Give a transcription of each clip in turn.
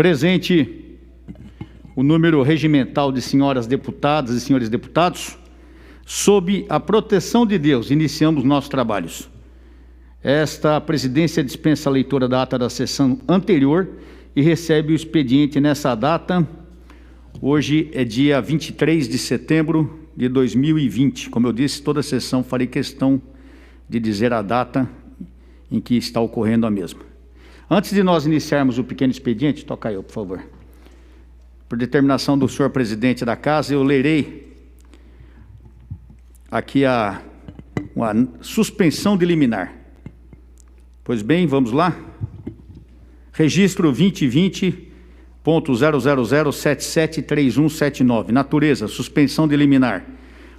Presente o número regimental de senhoras deputadas e senhores deputados, sob a proteção de Deus, iniciamos nossos trabalhos. Esta presidência dispensa a leitura da ata da sessão anterior e recebe o expediente nessa data. Hoje é dia 23 de setembro de 2020. Como eu disse, toda a sessão farei questão de dizer a data em que está ocorrendo a mesma. Antes de nós iniciarmos o pequeno expediente, toca aí, por favor. Por determinação do senhor presidente da casa, eu lerei aqui uma suspensão de liminar. Pois bem, vamos lá. Registro 2020.000773179. Natureza, suspensão de liminar.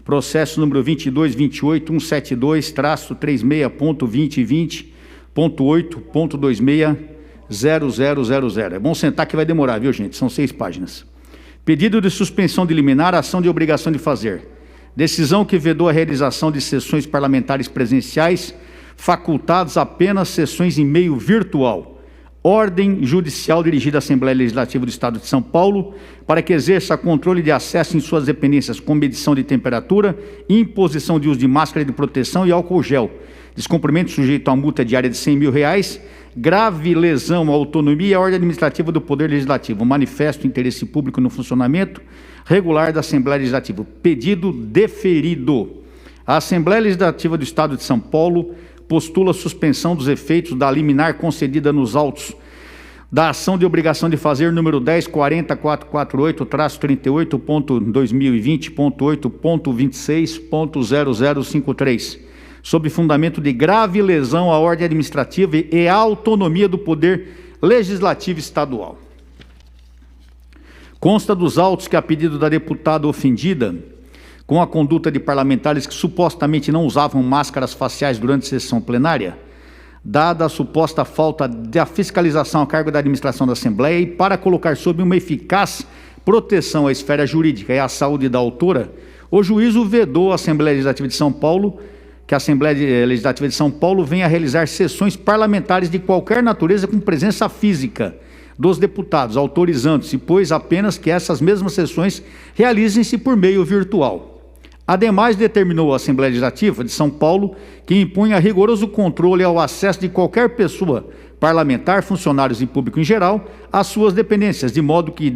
Processo número 22.28.172/36.2020.8.260000. É bom sentar que vai demorar, viu, gente? São 6 páginas. Pedido de suspensão de liminar, ação de obrigação de fazer. Decisão que vedou a realização de sessões parlamentares presenciais, facultadas apenas sessões em meio virtual. Ordem judicial dirigida à Assembleia Legislativa do Estado de São Paulo para que exerça controle de acesso em suas dependências com medição de temperatura, imposição de uso de máscara de proteção e álcool gel, descumprimento sujeito a multa diária de R$100 mil, grave lesão à autonomia e à ordem administrativa do Poder Legislativo, manifesto interesse público no funcionamento regular da Assembleia Legislativa. Pedido deferido. A Assembleia Legislativa do Estado de São Paulo postula a suspensão dos efeitos da liminar concedida nos autos da ação de obrigação de fazer número 10.448/38.2020.8.26.0053, sob fundamento de grave lesão à ordem administrativa e à autonomia do Poder Legislativo Estadual. Consta dos autos que, a pedido da deputada ofendida, com a conduta de parlamentares que supostamente não usavam máscaras faciais durante a sessão plenária, dada a suposta falta da fiscalização a cargo da administração da Assembleia e para colocar sob uma eficaz proteção à esfera jurídica e à saúde da autora, o juízo vedou à Assembleia Legislativa de São Paulo que a Assembleia Legislativa de São Paulo venha a realizar sessões parlamentares de qualquer natureza com presença física dos deputados, autorizando-se, pois, apenas que essas mesmas sessões realizem-se por meio virtual. Ademais, determinou a Assembleia Legislativa de São Paulo que impunha rigoroso controle ao acesso de qualquer pessoa parlamentar, funcionários e público em geral, às suas dependências, de modo que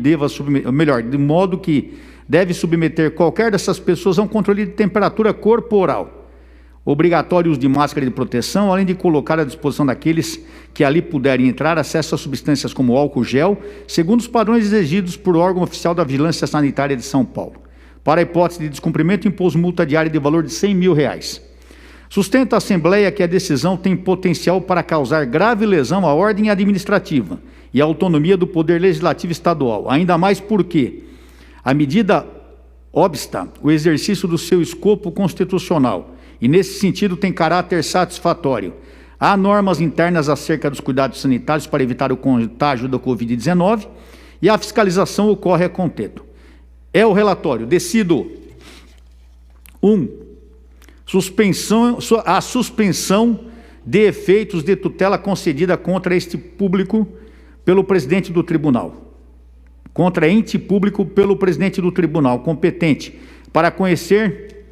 deve submeter qualquer dessas pessoas a um controle de temperatura corporal, obrigatório uso de máscara de proteção, além de colocar à disposição daqueles que ali puderem entrar acesso a substâncias como álcool gel, segundo os padrões exigidos por órgão oficial da Vigilância Sanitária de São Paulo. Para a hipótese de descumprimento, impôs multa diária de valor de R$100 mil. Sustenta a Assembleia que a decisão tem potencial para causar grave lesão à ordem administrativa e à autonomia do Poder Legislativo Estadual, ainda mais porque a medida obsta o exercício do seu escopo constitucional e, nesse sentido, tem caráter satisfatório. Há normas internas acerca dos cuidados sanitários para evitar o contágio da Covid-19 e a fiscalização ocorre a contento. É o relatório. Decido. 1. A suspensão de efeitos de tutela concedida contra este público pelo presidente do tribunal. Contra ente público pelo presidente do tribunal competente para conhecer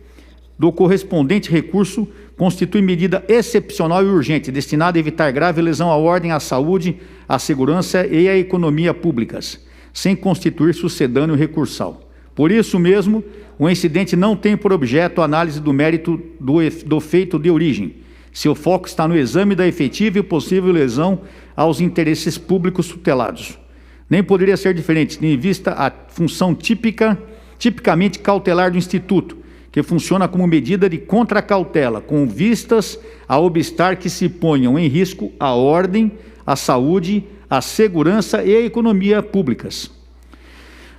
do correspondente recurso constitui medida excepcional e urgente destinada a evitar grave lesão à ordem, à saúde, à segurança e à economia públicas, sem constituir sucedâneo recursal. Por isso mesmo, o incidente não tem por objeto a análise do mérito do feito de origem. Seu foco está no exame da efetiva e possível lesão aos interesses públicos tutelados. Nem poderia ser diferente, tendo em vista a função tipicamente cautelar do Instituto, que funciona como medida de contracautela, com vistas a obstar que se ponham em risco a ordem, a saúde, a segurança e a economia públicas.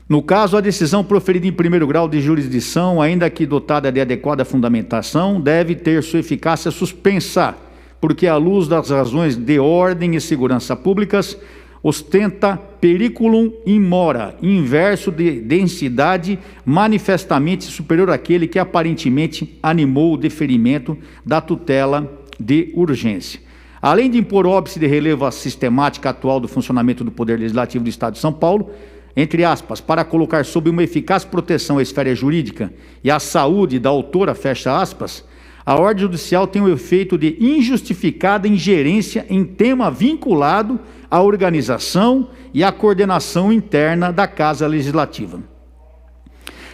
No caso, a decisão proferida em primeiro grau de jurisdição, ainda que dotada de adequada fundamentação, deve ter sua eficácia suspensa, porque, à luz das razões de ordem e segurança públicas, ostenta periculum in mora, inverso de densidade manifestamente superior àquele que aparentemente animou o deferimento da tutela de urgência. além de impor óbice de relevo à sistemática atual do funcionamento do Poder Legislativo do Estado de São Paulo, entre aspas, para colocar sob uma eficaz proteção a esfera jurídica e a saúde da autora, fecha aspas, a ordem judicial tem o efeito de injustificada ingerência em tema vinculado à organização e à coordenação interna da Casa Legislativa.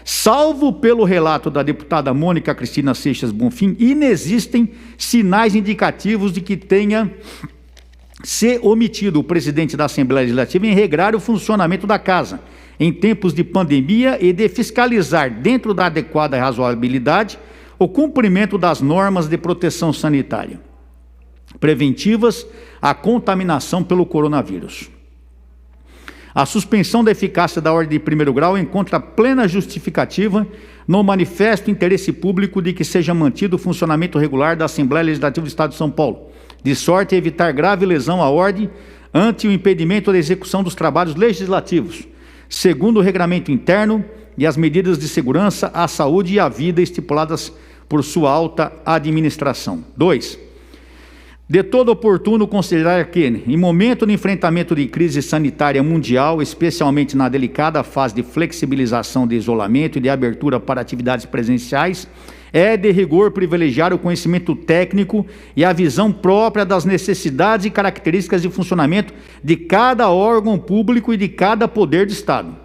Salvo pelo relato da deputada Mônica Cristina Seixas Bonfim, inexistem sinais indicativos de que tenha se omitido o presidente da Assembleia Legislativa em regrar o funcionamento da Casa em tempos de pandemia e de fiscalizar, dentro da adequada razoabilidade, o cumprimento das normas de proteção sanitária preventivas à contaminação pelo coronavírus. A suspensão da eficácia da ordem de primeiro grau encontra plena justificativa no manifesto interesse público de que seja mantido o funcionamento regular da Assembleia Legislativa do Estado de São Paulo, de sorte a evitar grave lesão à ordem ante o impedimento da execução dos trabalhos legislativos, segundo o regramento interno e as medidas de segurança à saúde e à vida estipuladas por sua alta administração. 2. De todo oportuno considerar que, em momento de enfrentamento de crise sanitária mundial, especialmente na delicada fase de flexibilização de isolamento e de abertura para atividades presenciais, é de rigor privilegiar o conhecimento técnico e a visão própria das necessidades e características de funcionamento de cada órgão público e de cada poder de Estado.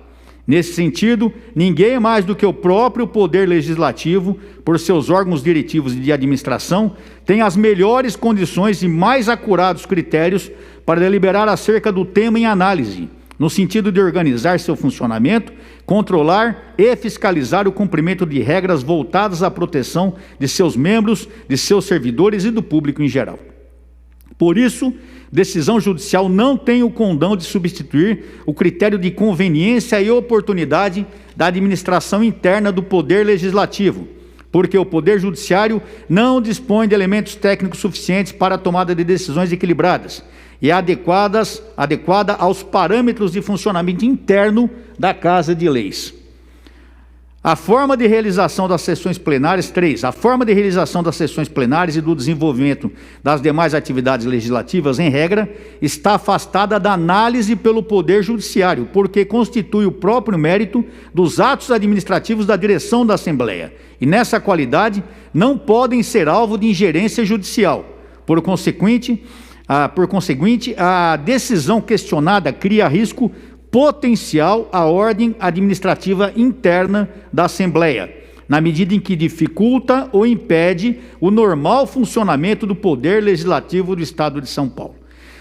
Nesse sentido, ninguém mais do que o próprio Poder Legislativo, por seus órgãos diretivos e de administração, tem as melhores condições e mais acurados critérios para deliberar acerca do tema em análise, no sentido de organizar seu funcionamento, controlar e fiscalizar o cumprimento de regras voltadas à proteção de seus membros, de seus servidores e do público em geral. Por isso, decisão judicial não tem o condão de substituir o critério de conveniência e oportunidade da administração interna do Poder Legislativo, porque o Poder Judiciário não dispõe de elementos técnicos suficientes para a tomada de decisões equilibradas e adequada aos parâmetros de funcionamento interno da Casa de Leis. A forma de realização das sessões plenárias, 3. A forma de realização das sessões plenárias e do desenvolvimento das demais atividades legislativas, em regra, está afastada da análise pelo Poder Judiciário, porque constitui o próprio mérito dos atos administrativos da direção da Assembleia, e nessa qualidade não podem ser alvo de ingerência judicial. Por conseguinte, a decisão questionada cria risco potencial à ordem administrativa interna da Assembleia, na medida em que dificulta ou impede o normal funcionamento do Poder Legislativo do Estado de São Paulo.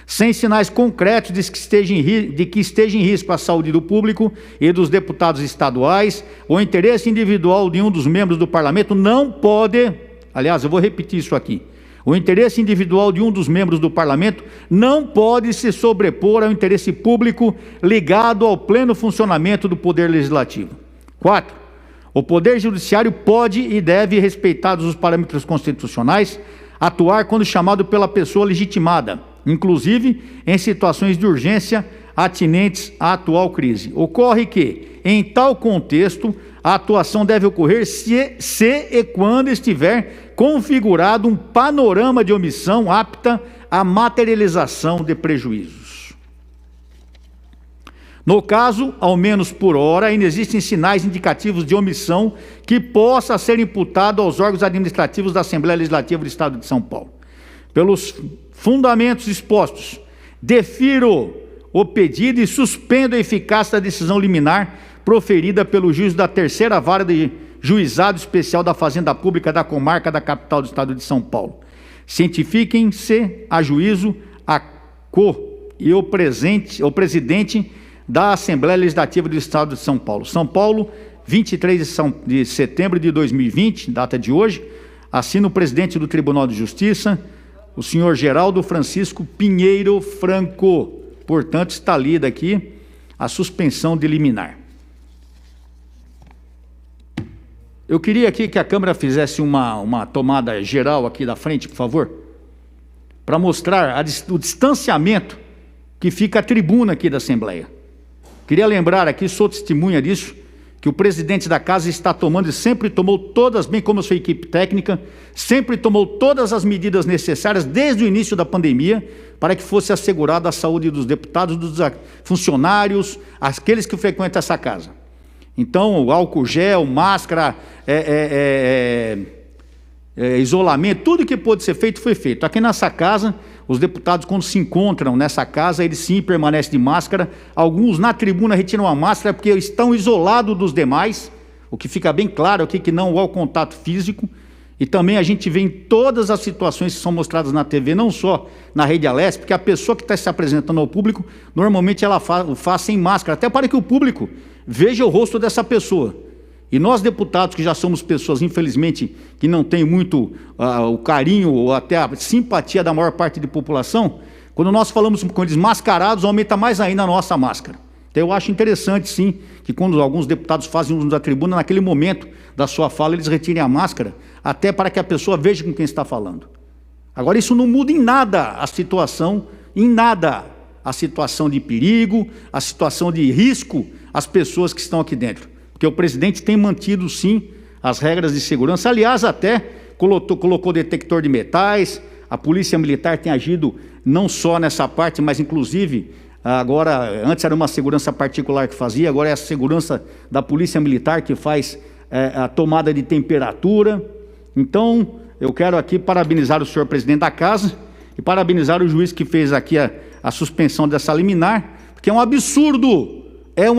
Sem sinais concretos de que esteja em risco a saúde do público e dos deputados estaduais, o interesse individual de um dos membros do Parlamento não pode, aliás, eu vou repetir isso aqui, o interesse individual de um dos membros do Parlamento não pode se sobrepor ao interesse público ligado ao pleno funcionamento do Poder Legislativo. 4. O Poder Judiciário pode e deve, respeitados os parâmetros constitucionais, atuar quando chamado pela pessoa legitimada, inclusive em situações de urgência atinentes à atual crise. Ocorre que, em tal contexto, a atuação deve ocorrer se e quando estiver configurado um panorama de omissão apta à materialização de prejuízos. No caso, ao menos por hora, ainda existem sinais indicativos de omissão que possa ser imputado aos órgãos administrativos da Assembleia Legislativa do Estado de São Paulo. Pelos fundamentos expostos, defiro o pedido e suspendo a eficácia da decisão liminar proferida pelo juiz da Terceira Vara de Juizado Especial da Fazenda Pública da Comarca da Capital do Estado de São Paulo. Cientifiquem-se a juízo a e o presidente da Assembleia Legislativa do Estado de São Paulo. São Paulo, 23 de setembro de 2020, data de hoje, assina o presidente do Tribunal de Justiça, o senhor Geraldo Francisco Pinheiro Franco. Portanto, está lida aqui a suspensão de liminar. Eu queria aqui que a Câmara fizesse uma tomada geral aqui da frente, por favor, para mostrar o distanciamento que fica a tribuna aqui da Assembleia. Queria lembrar aqui, sou testemunha disso, que o presidente da casa está tomando e sempre tomou todas, bem como a sua equipe técnica, sempre tomou todas as medidas necessárias desde o início da pandemia para que fosse assegurada a saúde dos deputados, dos funcionários, aqueles que frequentam essa casa. Então, o álcool gel, máscara, isolamento, tudo que pôde ser feito foi feito. Aqui nessa casa, os deputados, quando se encontram nessa casa, eles sim permanecem de máscara. Alguns na tribuna retiram a máscara porque estão isolados dos demais, o que fica bem claro aqui que não há o contato físico. E também a gente vê em todas as situações que são mostradas na TV, não só na Rede Alesp, porque a pessoa que está se apresentando ao público, normalmente ela faz sem máscara, até para que o público veja o rosto dessa pessoa. E nós, deputados, que já somos pessoas, infelizmente, que não têm muito o carinho ou até a simpatia da maior parte da população, quando nós falamos com eles mascarados, aumenta mais ainda a nossa máscara. Então, eu acho interessante, sim, que quando alguns deputados fazem uso da tribuna, naquele momento da sua fala, eles retirem a máscara, até para que a pessoa veja com quem está falando. Agora, isso não muda em nada a situação, a situação de perigo, a situação de risco às pessoas que estão aqui dentro. Porque o presidente tem mantido, sim, as regras de segurança. Aliás, até colocou detector de metais, a Polícia Militar tem agido não só nessa parte, mas inclusive, agora, antes era uma segurança particular que fazia, agora é a segurança da Polícia Militar que faz a tomada de temperatura. Então, eu quero aqui parabenizar o senhor presidente da casa e parabenizar o juiz que fez aqui a suspensão dessa liminar, porque é um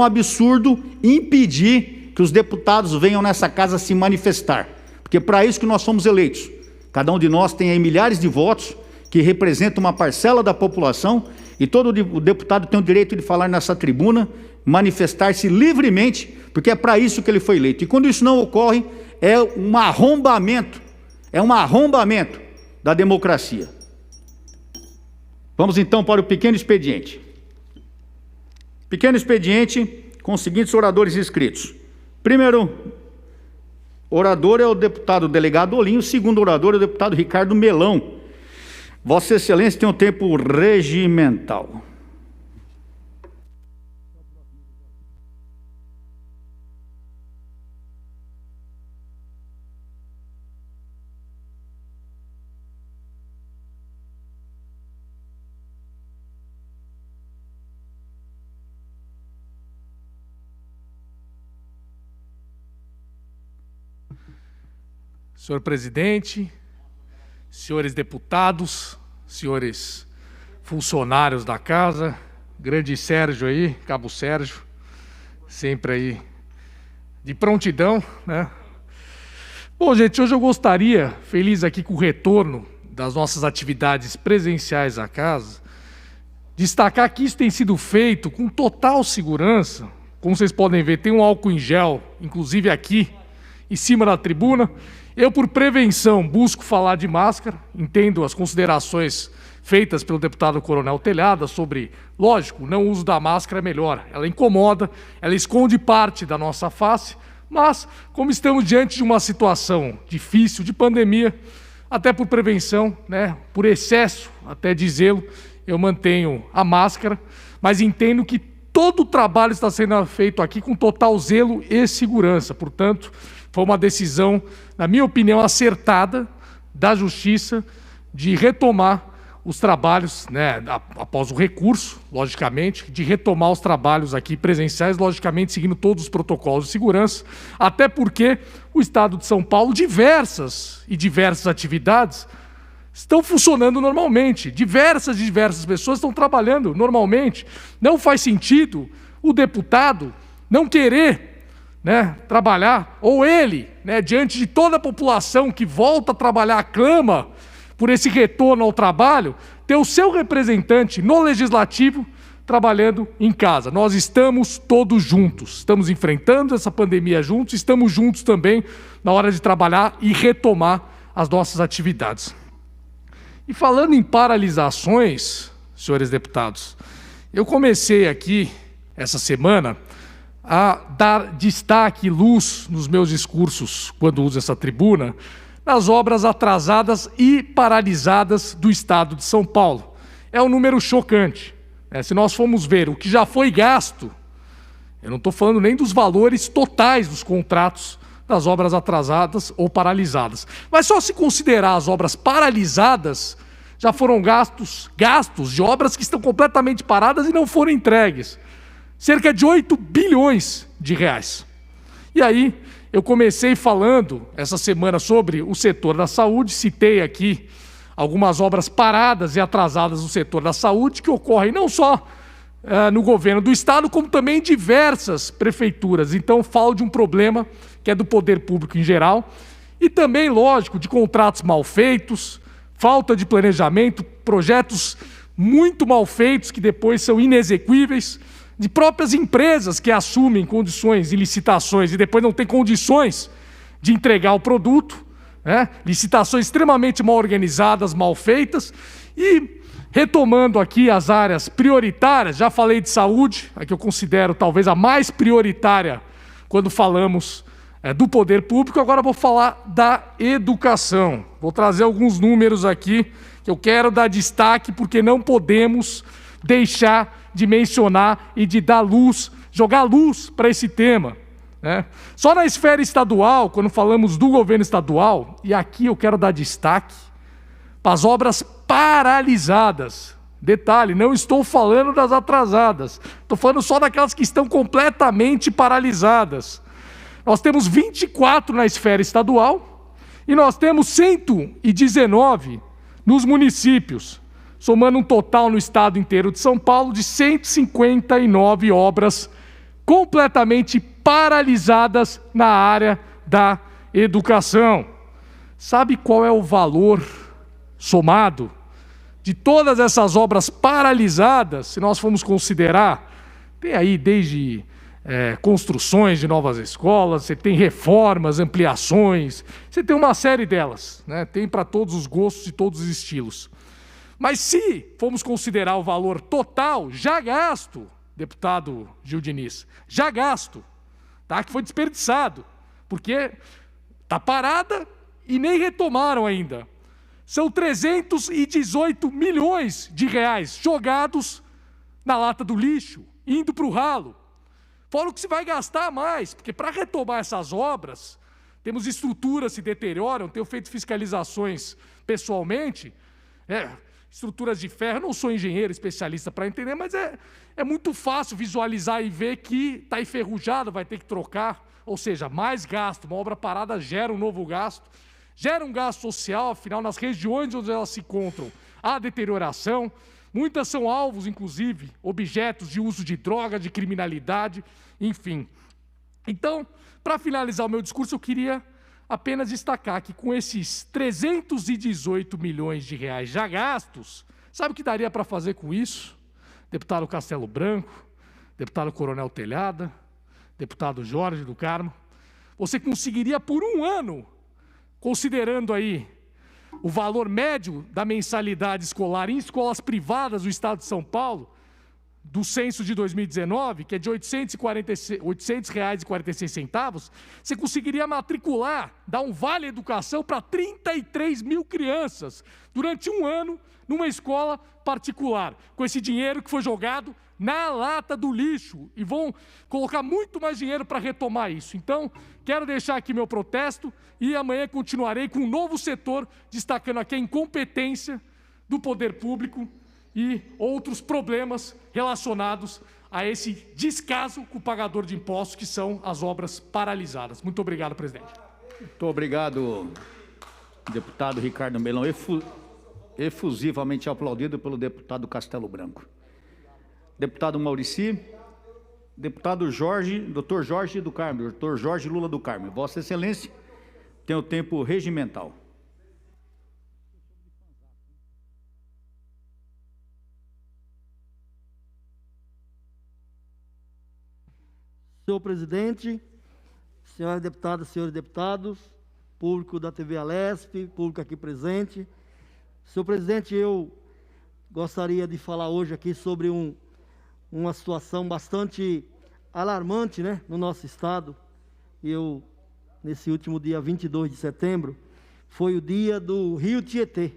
absurdo impedir que os deputados venham nessa casa se manifestar, porque para isso que nós somos eleitos. Cada um de nós tem aí milhares de votos que representam uma parcela da população e todo o deputado tem o direito de falar nessa tribuna, manifestar-se livremente, porque é para isso que ele foi eleito. E quando isso não ocorre, é um arrombamento da democracia. Vamos então para o pequeno expediente. Pequeno expediente com os seguintes oradores inscritos. Primeiro orador é o deputado delegado Olinho, segundo orador é o deputado Ricardo Melão. Vossa Excelência tem um tempo regimental. Senhor presidente, senhores deputados, senhores funcionários da casa, grande Sérgio aí, Cabo Sérgio, sempre aí de prontidão, né? Bom, gente, hoje eu gostaria, feliz aqui com o retorno das nossas atividades presenciais à casa, destacar que isso tem sido feito com total segurança. Como vocês podem ver, tem um álcool em gel, inclusive aqui, em cima da tribuna. Eu, por prevenção, busco falar de máscara, entendo as considerações feitas pelo deputado Coronel Telhada sobre, lógico, o não uso da máscara é melhor, ela incomoda, ela esconde parte da nossa face, mas, como estamos diante de uma situação difícil, de pandemia, até por prevenção, né, por excesso, até de zelo, eu mantenho a máscara, mas entendo que todo o trabalho está sendo feito aqui com total zelo e segurança, portanto, foi uma decisão, na minha opinião, acertada da Justiça de retomar os trabalhos, né, após o recurso, logicamente, de retomar os trabalhos aqui presenciais, logicamente, seguindo todos os protocolos de segurança, até porque o Estado de São Paulo, diversas atividades estão funcionando normalmente, diversas pessoas estão trabalhando normalmente. Não faz sentido o deputado não querer, né, trabalhar, ou ele, né, diante de toda a população que volta a trabalhar, clama por esse retorno ao trabalho, ter o seu representante no Legislativo trabalhando em casa. Nós estamos todos juntos, estamos enfrentando essa pandemia juntos, estamos juntos também na hora de trabalhar e retomar as nossas atividades. E falando em paralisações, senhores deputados, eu comecei aqui, essa semana, a dar destaque e luz nos meus discursos, quando uso essa tribuna, nas obras atrasadas e paralisadas do Estado de São Paulo. É um número chocante. Se nós formos ver o que já foi gasto Eu não estou falando nem dos valores totais dos contratos das obras atrasadas ou paralisadas. Mas só se considerar as obras paralisadas, já foram gastos de obras que estão completamente paradas e não foram entregues. Cerca de 8 bilhões de reais. E aí, eu comecei falando essa semana sobre o setor da saúde, citei aqui algumas obras paradas e atrasadas no setor da saúde, que ocorrem não só no governo do Estado, como também em diversas prefeituras. Então, falo de um problema que é do poder público em geral, e também, lógico, de contratos mal feitos, falta de planejamento, projetos muito mal feitos que depois são inexequíveis, de próprias empresas que assumem condições em licitações e depois não têm condições de entregar o produto, né? Licitações extremamente mal organizadas, mal feitas. E, retomando aqui as áreas prioritárias, já falei de saúde, a que eu considero talvez a mais prioritária quando falamos do poder público, agora vou falar da educação. Vou trazer alguns números aqui que eu quero dar destaque, porque não podemos deixar de mencionar e de dar luz, jogar luz para esse tema, né? Só na esfera estadual, quando falamos do governo estadual, e aqui eu quero dar destaque para as obras paralisadas. Detalhe, não estou falando das atrasadas, estou falando só daquelas que estão completamente paralisadas. Nós temos 24 na esfera estadual e nós temos 119 nos municípios, somando um total no estado inteiro de São Paulo de 159 obras completamente paralisadas na área da educação. Sabe qual é o valor somado de todas essas obras paralisadas, se nós formos considerar? Tem aí desde construções de novas escolas, você tem reformas, ampliações, você tem uma série delas, né? Tem para todos os gostos e todos os estilos. Mas se formos considerar o valor total, já gasto, deputado Gil Diniz, já gasto, tá? Que foi desperdiçado, porque está parada e nem retomaram ainda. São 318 milhões de reais jogados na lata do lixo, indo para o ralo. Fora o que se vai gastar mais, porque para retomar essas obras, temos estruturas que se deterioram, tenho feito fiscalizações pessoalmente, estruturas de ferro, não sou engenheiro especialista para entender, mas é muito fácil visualizar e ver que está enferrujado, vai ter que trocar, ou seja, mais gasto. Uma obra parada gera um novo gasto, gera um gasto social, afinal, nas regiões onde elas se encontram, há deterioração. Muitas são alvos, inclusive, objetos de uso de droga, de criminalidade, enfim. Então, para finalizar o meu discurso, eu queria apenas destacar que com esses 318 milhões de reais já gastos, sabe o que daria para fazer com isso? Deputado Castelo Branco, deputado Coronel Telhada, deputado Jorge do Carmo, você conseguiria por um ano, considerando aí o valor médio da mensalidade escolar em escolas privadas do estado de São Paulo, do censo de 2019, que é de R$ 800,46, você conseguiria matricular, dar um vale educação para 33 mil crianças durante um ano numa escola particular, com esse dinheiro que foi jogado na lata do lixo, e vão colocar muito mais dinheiro para retomar isso. Então, quero deixar aqui meu protesto e amanhã continuarei com um novo setor, destacando aqui a incompetência do poder público e outros problemas relacionados a esse descaso com o pagador de impostos, que são as obras paralisadas. Muito obrigado, presidente. Muito obrigado, deputado Ricardo Melão, efusivamente aplaudido pelo deputado Castelo Branco. Deputado Maurici, deputado Jorge, doutor Jorge do Carmo, doutor Jorge Lula do Carmo. Vossa Excelência tem o tempo regimental. Senhor presidente, senhoras deputadas, senhores deputados, público da TV Alesp, público aqui presente. Senhor presidente, eu gostaria de falar hoje aqui sobre uma situação bastante alarmante, né, no nosso estado. Nesse último dia 22 de setembro, foi o dia do Rio Tietê.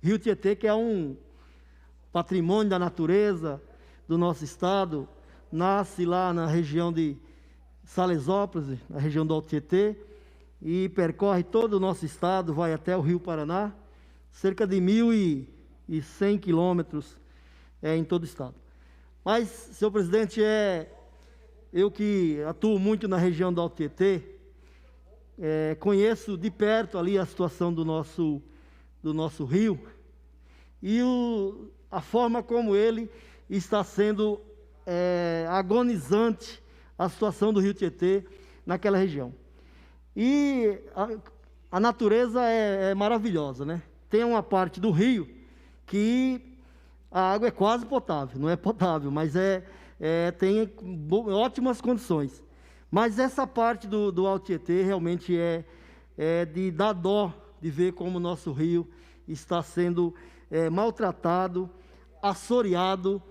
Rio Tietê, que é um patrimônio da natureza do nosso estado, nasce lá na região de Salesópolis, na região do Alto Tietê, e percorre todo o nosso estado, vai até o Rio Paraná, cerca de 1.100 quilômetros em todo o estado. Mas, senhor presidente, eu que atuo muito na região do Alto Tietê, conheço de perto ali a situação do nosso rio e a forma como ele está sendo agonizante a situação do rio Tietê naquela região. E a natureza é maravilhosa, né? Tem uma parte do rio que a água é quase potável, não é potável, mas tem ótimas condições. Mas essa parte do Alto Tietê realmente é de dar dó de ver como o nosso rio está sendo maltratado, assoreado,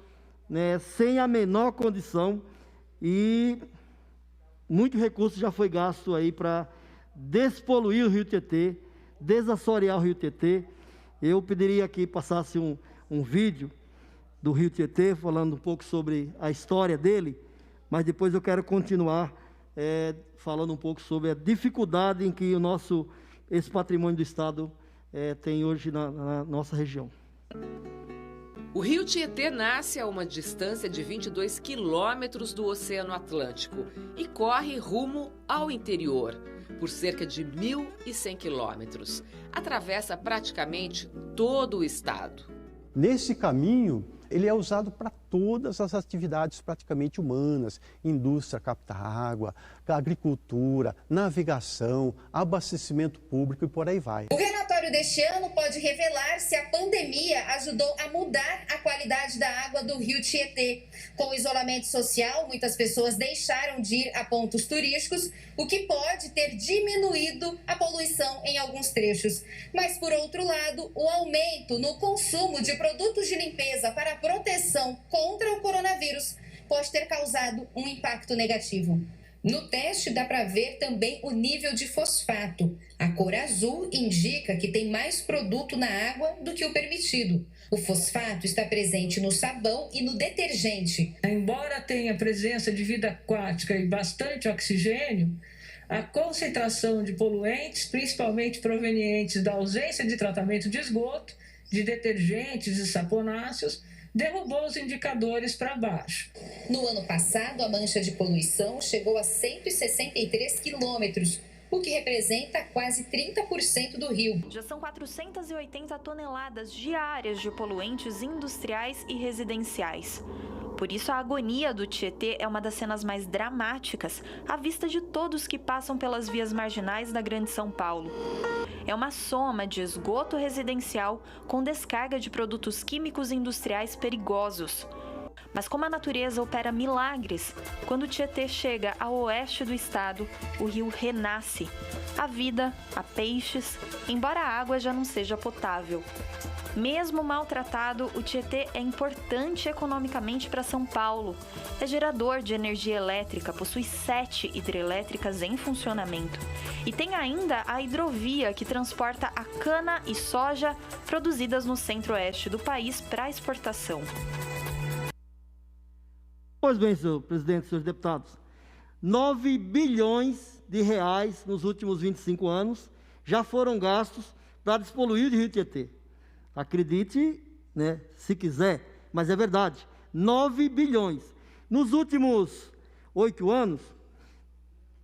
né, sem a menor condição, e muito recurso já foi gasto aí para despoluir o rio Tietê, desassorear o rio Tietê. Eu pediria que passasse um vídeo do rio Tietê, falando um pouco sobre a história dele, mas depois eu quero continuar falando um pouco sobre a dificuldade em que esse patrimônio do Estado tem hoje na nossa região. O rio Tietê nasce a uma distância de 22 quilômetros do Oceano Atlântico e corre rumo ao interior, por cerca de 1.100 quilômetros. Atravessa praticamente todo o estado. Nesse caminho, ele é usado para todas as atividades praticamente humanas: indústria, captar água, agricultura, navegação, abastecimento público e por aí vai. O relatório deste ano pode revelar se a pandemia ajudou a mudar a qualidade da água do rio Tietê. Com o isolamento social, muitas pessoas deixaram de ir a pontos turísticos, o que pode ter diminuído a poluição em alguns trechos. Mas, por outro lado, o aumento no consumo de produtos de limpeza para proteção contra o coronavírus pode ter causado um impacto negativo. No teste dá para ver também o nível de fosfato. A cor azul indica que tem mais produto na água do que o permitido. O fosfato está presente no sabão e no detergente. Embora tenha presença de vida aquática e bastante oxigênio, a concentração de poluentes, principalmente provenientes da ausência de tratamento de esgoto, de detergentes e saponáceos, derrubou os indicadores para baixo. No ano passado, a mancha de poluição chegou a 163 quilômetros, o que representa quase 30% do rio. Já são 480 toneladas diárias de poluentes industriais e residenciais. Por isso, a agonia do Tietê é uma das cenas mais dramáticas à vista de todos que passam pelas vias marginais da Grande São Paulo. É uma soma de esgoto residencial com descarga de produtos químicos industriais perigosos. Mas como a natureza opera milagres, quando o Tietê chega ao oeste do estado, o rio renasce. Há vida, há peixes, embora a água já não seja potável. Mesmo maltratado, o Tietê é importante economicamente para São Paulo. É gerador de energia elétrica, possui 7 hidrelétricas em funcionamento. E tem ainda a hidrovia que transporta a cana e soja produzidas no centro-oeste do país para exportação. Pois bem, senhor presidente, senhores deputados, 9 bilhões de reais nos últimos 25 anos já foram gastos para despoluir o rio Tietê. Acredite, né, se quiser, mas é verdade, 9 bilhões. Nos últimos 8 anos,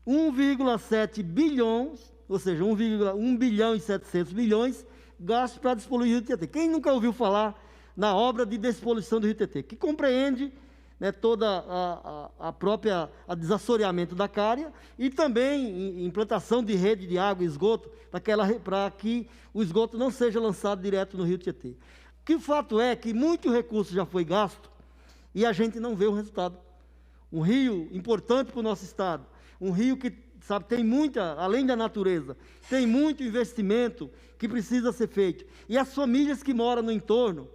1,7 bilhões, ou seja, 1 bilhão e 700 milhões gastos para despoluir o rio Tietê. Quem nunca ouviu falar na obra de despoluição do rio Tietê, que compreende, né, toda a desassoreamento da cária e também implantação de rede de água e esgoto para que o esgoto não seja lançado direto no rio Tietê. Que o fato é que muito recurso já foi gasto e a gente não vê o resultado. Um rio importante para o nosso estado, um rio que, sabe, tem muita, além da natureza, tem muito investimento que precisa ser feito. E as famílias que moram no entorno,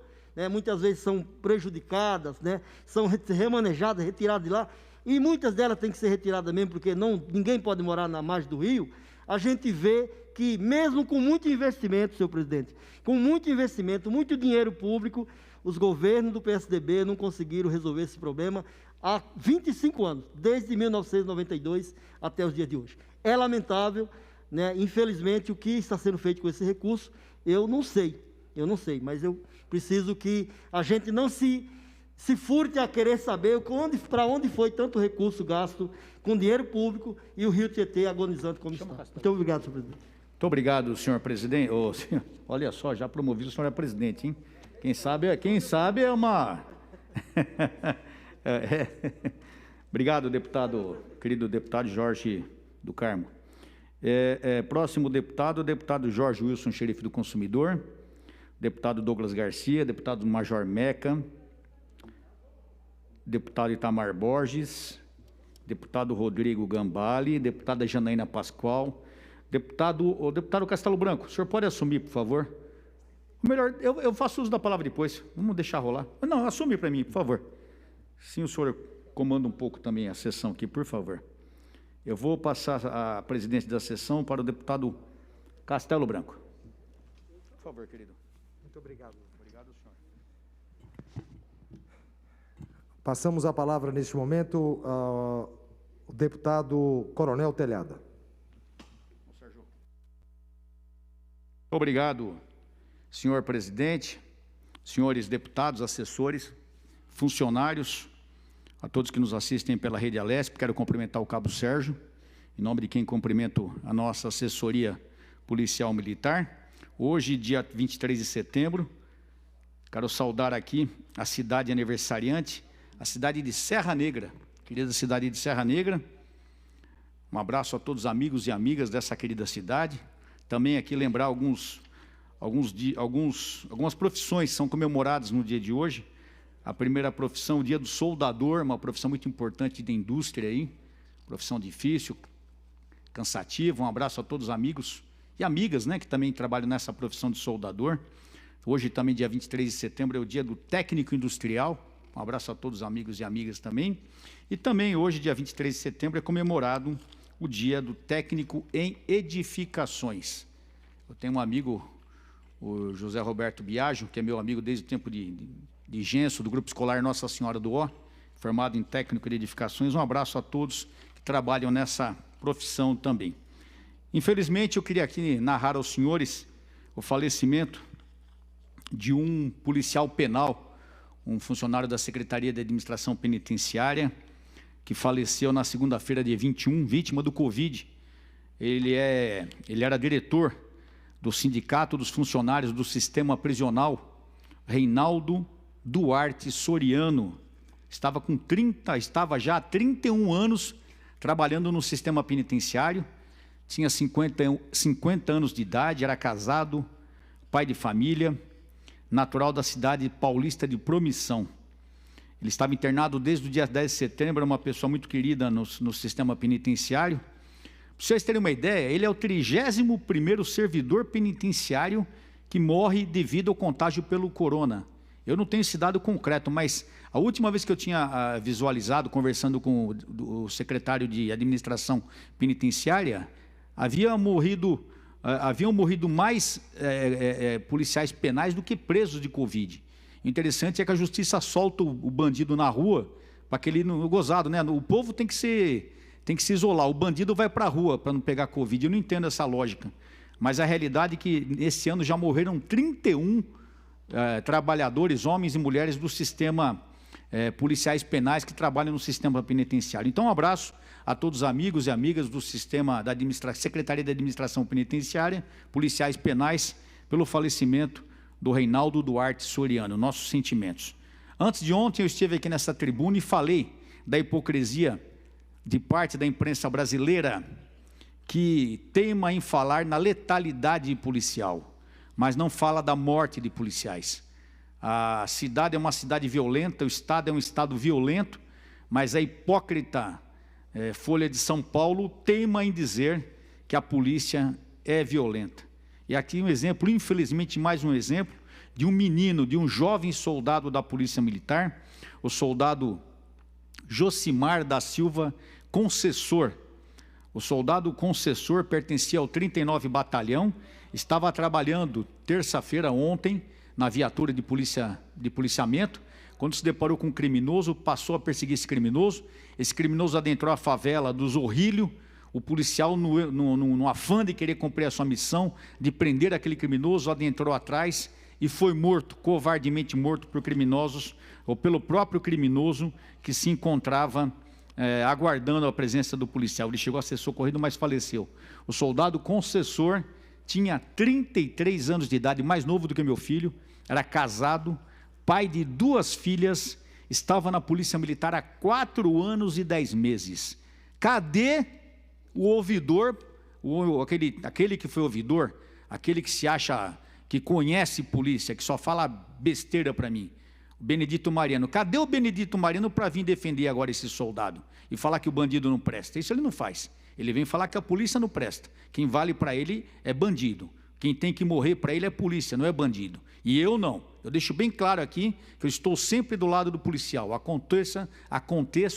muitas vezes são prejudicadas, são remanejadas, retiradas de lá, e muitas delas têm que ser retiradas mesmo, porque ninguém pode morar na margem do rio. A gente vê que mesmo com muito investimento, senhor presidente, com muito investimento, muito dinheiro público, os governos do PSDB não conseguiram resolver esse problema, há 25 anos, desde 1992 até os dias de hoje. É lamentável, né? Infelizmente, o que está sendo feito com esse recurso, eu não sei, mas eu preciso que a gente não se furte a querer saber para onde foi tanto recurso gasto com dinheiro público e o Rio Tietê agonizando como está. Muito obrigado, senhor presidente. Muito obrigado, senhor presidente. Ô, senhor, olha só, já promovido o senhor a presidente, hein? Quem sabe é uma... Obrigado, querido deputado Jorge do Carmo. Próximo deputado, o deputado Jorge Wilson, xerife do consumidor, deputado Douglas Garcia, deputado Major Meca, deputado Itamar Borges, deputado Rodrigo Gambale, deputada Janaína Pascoal, deputado Castelo Branco, o senhor pode assumir, por favor? Melhor, eu faço uso da palavra depois, vamos deixar rolar. Não, assume para mim, por favor. Sim, o senhor comanda um pouco também a sessão aqui, por favor. Eu vou passar a presidência da sessão para o deputado Castelo Branco. Por favor, querido. Muito obrigado. Obrigado, senhor. Passamos a palavra, neste momento, ao deputado Coronel Telhada. Obrigado, senhor presidente, senhores deputados, assessores, funcionários, a todos que nos assistem pela Rede Alesp. Quero cumprimentar o Cabo Sérgio, em nome de quem cumprimento a nossa assessoria policial militar. Hoje, dia 23 de setembro, quero saudar aqui a cidade aniversariante, a cidade de Serra Negra, querida cidade de Serra Negra. Um abraço a todos os amigos e amigas dessa querida cidade. Também aqui lembrar algumas profissões que são comemoradas no dia de hoje. A primeira profissão, o dia do soldador, uma profissão muito importante da indústria aí, profissão difícil, cansativa. Um abraço a todos os amigos e amigas, né, que também trabalham nessa profissão de soldador. Hoje também, dia 23 de setembro, é o dia do técnico industrial. Um abraço a todos os amigos e amigas também. E também hoje, dia 23 de setembro, é comemorado o dia do técnico em edificações. Eu tenho um amigo, o José Roberto Biagio, que é meu amigo desde o tempo de Genso, do Grupo Escolar Nossa Senhora do Ó, formado em técnico de edificações. Um abraço a todos que trabalham nessa profissão também. Infelizmente, eu queria aqui narrar aos senhores o falecimento de um policial penal, um funcionário da Secretaria de Administração Penitenciária, que faleceu na segunda-feira, dia 21, vítima do Covid. Ele era diretor do Sindicato dos Funcionários do Sistema Prisional, Reinaldo Duarte Soriano. Estava já há 31 anos trabalhando no sistema penitenciário, tinha 50 anos de idade, era casado, pai de família, natural da cidade paulista de Promissão. Ele estava internado desde o dia 10 de setembro, uma pessoa muito querida no sistema penitenciário. Para vocês terem uma ideia, ele é o 31º servidor penitenciário que morre devido ao contágio pelo corona. Eu não tenho esse dado concreto, mas a última vez que eu tinha visualizado, conversando com o secretário de Administração Penitenciária, haviam morrido mais policiais penais do que presos de Covid. O interessante é que a justiça solta o bandido na rua, para que ele não gozado, né? O povo tem que se isolar, o bandido vai para a rua para não pegar Covid. Eu não entendo essa lógica, mas a realidade é que esse ano já morreram 31 trabalhadores, homens e mulheres do sistema policiais penais que trabalham no sistema penitenciário. Então, um abraço a todos os amigos e amigas do sistema da Secretaria de Administração Penitenciária, policiais penais, pelo falecimento do Reinaldo Duarte Soriano. Nossos sentimentos. Antes de ontem, eu estive aqui nessa tribuna e falei da hipocrisia de parte da imprensa brasileira, que teima em falar na letalidade policial, mas não fala da morte de policiais. A cidade é uma cidade violenta, o Estado é um Estado violento, mas a hipócrita Folha de São Paulo teima em dizer que a polícia é violenta. E aqui um exemplo, infelizmente mais um exemplo, de um menino, de um jovem soldado da Polícia Militar, o soldado Josimar da Silva Concessor. O soldado Concessor pertencia ao 39 Batalhão, estava trabalhando terça-feira ontem na viatura de policiamento, quando se deparou com um criminoso, passou a perseguir esse criminoso adentrou a favela do Zorrilho, o policial, no afã de querer cumprir a sua missão, de prender aquele criminoso, adentrou atrás e foi morto, covardemente morto por criminosos, ou pelo próprio criminoso que se encontrava aguardando a presença do policial. Ele chegou a ser socorrido, mas faleceu. O soldado Concessor tinha 33 anos de idade, mais novo do que meu filho, era casado, pai de 2 filhas, estava na Polícia Militar há 4 anos e 10 meses. Cadê o ouvidor, aquele que foi ouvidor, aquele que se acha que conhece polícia, que só fala besteira para mim? O Benedito Mariano. Cadê o Benedito Mariano para vir defender agora esse soldado e falar que o bandido não presta? Isso ele não faz. Ele vem falar que a polícia não presta. Quem vale para ele é bandido. Quem tem que morrer para ele é polícia, não é bandido. E eu não. Eu deixo bem claro aqui que eu estou sempre do lado do policial. Aconteça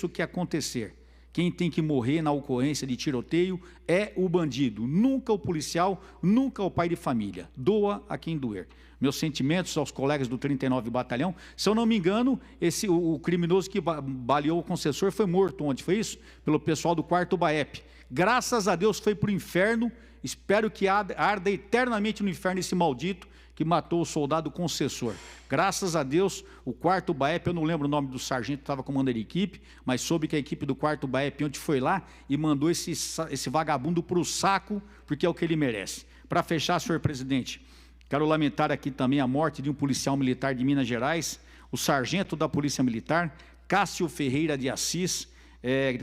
o que acontecer. Quem tem que morrer na ocorrência de tiroteio é o bandido, nunca o policial, nunca o pai de família. Doa a quem doer. Meus sentimentos aos colegas do 39 Batalhão. Se eu não me engano, o criminoso que baleou o Concessor foi morto ontem, foi isso? Pelo pessoal do 4º BAEP. Graças a Deus foi para o inferno. Espero que arda eternamente no inferno esse maldito que matou o soldado Concessor. Graças a Deus, o 4º BAEP, eu não lembro o nome do sargento que estava comandando a equipe, mas soube que a equipe do 4º BAEP ontem foi lá e mandou esse vagabundo para o saco, porque é o que ele merece. Para fechar, senhor presidente, quero lamentar aqui também a morte de um policial militar de Minas Gerais, o sargento da Polícia Militar, Cássio Ferreira de Assis,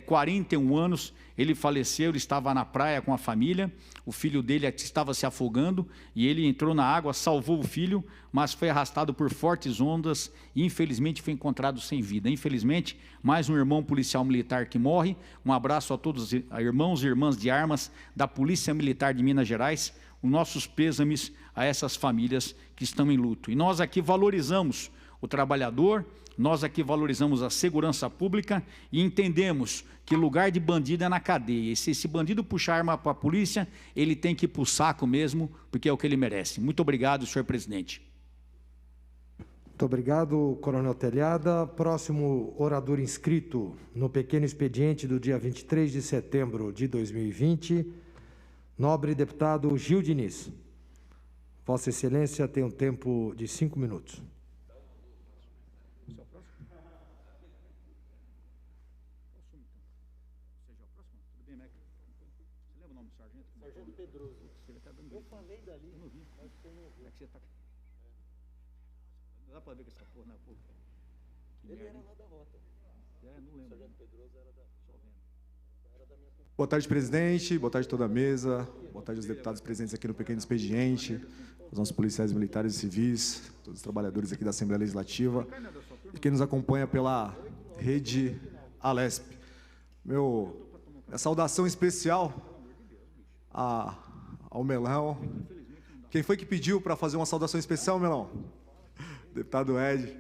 41 anos, ele faleceu, ele estava na praia com a família, o filho dele estava se afogando e ele entrou na água, salvou o filho, mas foi arrastado por fortes ondas e infelizmente foi encontrado sem vida. Infelizmente, mais um irmão policial militar que morre. Um abraço a todos os irmãos e irmãs de armas da Polícia Militar de Minas Gerais, os nossos pêsames a essas famílias que estão em luto. E nós aqui valorizamos o trabalhador, nós aqui valorizamos a segurança pública e entendemos que lugar de bandido é na cadeia. E se esse bandido puxar arma para a polícia, ele tem que ir para o saco mesmo, porque é o que ele merece. Muito obrigado, senhor presidente. Muito obrigado, coronel Telhada. Próximo orador inscrito no pequeno expediente do dia 23 de setembro de 2020, nobre deputado Gil Diniz. Vossa Excelência tem um tempo de 5 minutos. Sargento Pedroso. Eu falei dali, mas você não ouviu. Não dá para ver que essa porra não é porra. Ele era lá da rota. Não lembro. Sargento Pedroso era da minha... Boa tarde, presidente. Boa tarde a toda a mesa. Boa tarde aos deputados presentes aqui no pequeno expediente, aos nossos policiais militares e civis, todos os trabalhadores aqui da Assembleia Legislativa e quem nos acompanha pela rede Alesp. Minha saudação especial ao Melão. Quem foi que pediu para fazer uma saudação especial, Melão? Deputado Ed,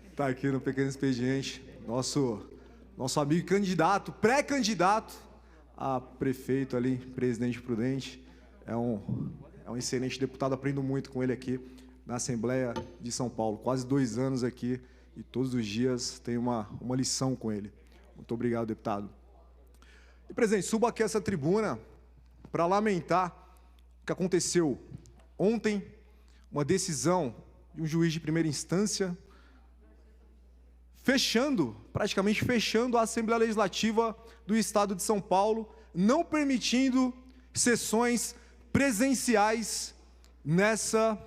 está aqui no pequeno expediente, nosso amigo candidato, pré-candidato a prefeito ali, Presidente Prudente. É um excelente deputado, aprendo muito com ele aqui na Assembleia de São Paulo. Quase 2 anos aqui e todos os dias tenho uma lição com ele. Muito obrigado, deputado. E, presidente, subo aqui essa tribuna para lamentar o que aconteceu ontem, uma decisão de um juiz de primeira instância, praticamente fechando a Assembleia Legislativa do Estado de São Paulo, não permitindo sessões presenciais nessa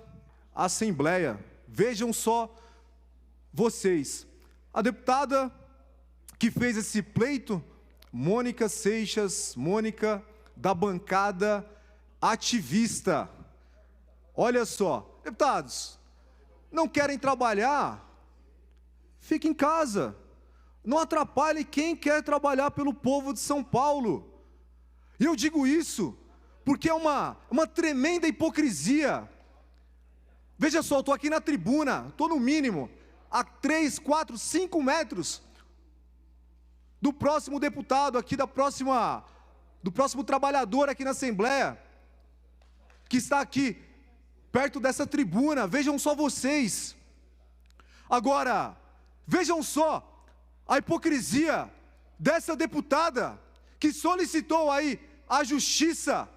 Assembleia. Vejam só vocês. A deputada que fez esse pleito, Mônica Seixas, Mônica, da bancada ativista. Olha só, deputados, não querem trabalhar? Fique em casa. Não atrapalhe quem quer trabalhar pelo povo de São Paulo. E eu digo isso porque é uma tremenda hipocrisia. Veja só, eu estou aqui na tribuna, estou no mínimo a 3, 4, 5 metros do próximo deputado aqui, do próximo trabalhador aqui na Assembleia, que está aqui, perto dessa tribuna. Vejam só vocês. Agora, Vejam só a hipocrisia dessa deputada que solicitou aí à justiça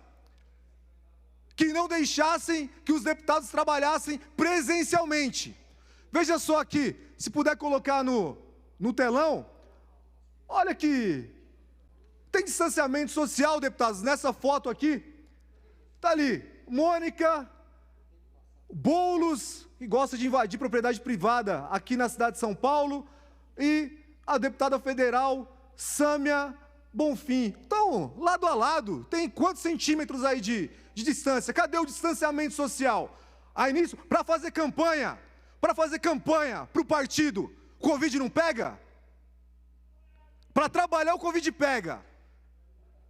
que não deixassem que os deputados trabalhassem presencialmente. Veja só aqui, se puder colocar no telão, olha que tem distanciamento social, deputados, nessa foto aqui, tá ali, Mônica Boulos, que gosta de invadir propriedade privada aqui na cidade de São Paulo, e a deputada federal Sâmia Bonfim. Então, lado a lado, tem quantos centímetros aí de distância? Cadê o distanciamento social? Aí nisso, para fazer campanha para o partido, o Covid não pega? Para trabalhar o Covid pega.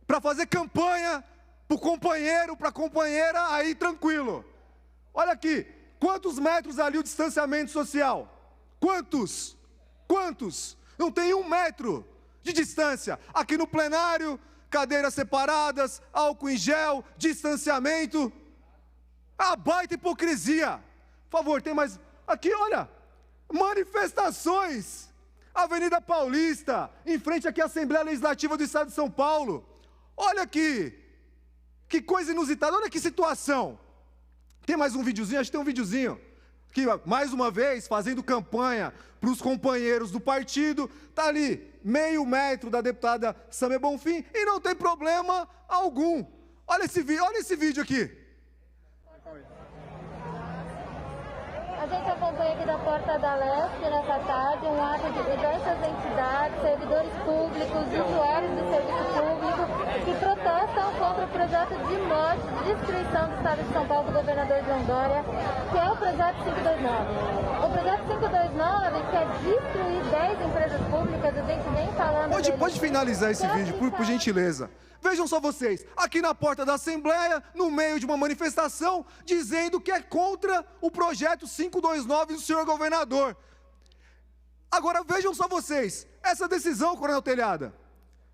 Para fazer campanha para o companheiro, para a companheira, aí tranquilo. Olha aqui, quantos metros ali o distanciamento social? Quantos? Não tem 1 metro de distância. Aqui no plenário, cadeiras separadas, álcool em gel, distanciamento. A baita hipocrisia. Por favor, tem mais... Aqui, olha, manifestações. Avenida Paulista, em frente aqui à Assembleia Legislativa do Estado de São Paulo. Olha aqui, que coisa inusitada, olha que situação. Tem mais um videozinho? Acho que tem um videozinho. Que, mais uma vez, fazendo campanha para os companheiros do partido, está ali, meio metro da deputada Sâmia Bonfim, e não tem problema algum. Olha esse vídeo aqui. A gente acompanha aqui da Porta da Leste, nessa tarde, um ato de diversas entidades, servidores públicos, usuários do serviço público, que protestam contra o projeto de morte, de destruição do Estado de São Paulo do governador João Dória, que é o projeto 529. O projeto 529 quer destruir 10 empresas públicas, a gente vem falando... Pode finalizar esse vídeo, por gentileza. Vejam só vocês, aqui na porta da Assembleia, no meio de uma manifestação, dizendo que é contra o projeto 529 do senhor governador. Agora vejam só vocês, essa decisão, Coronel Telhada,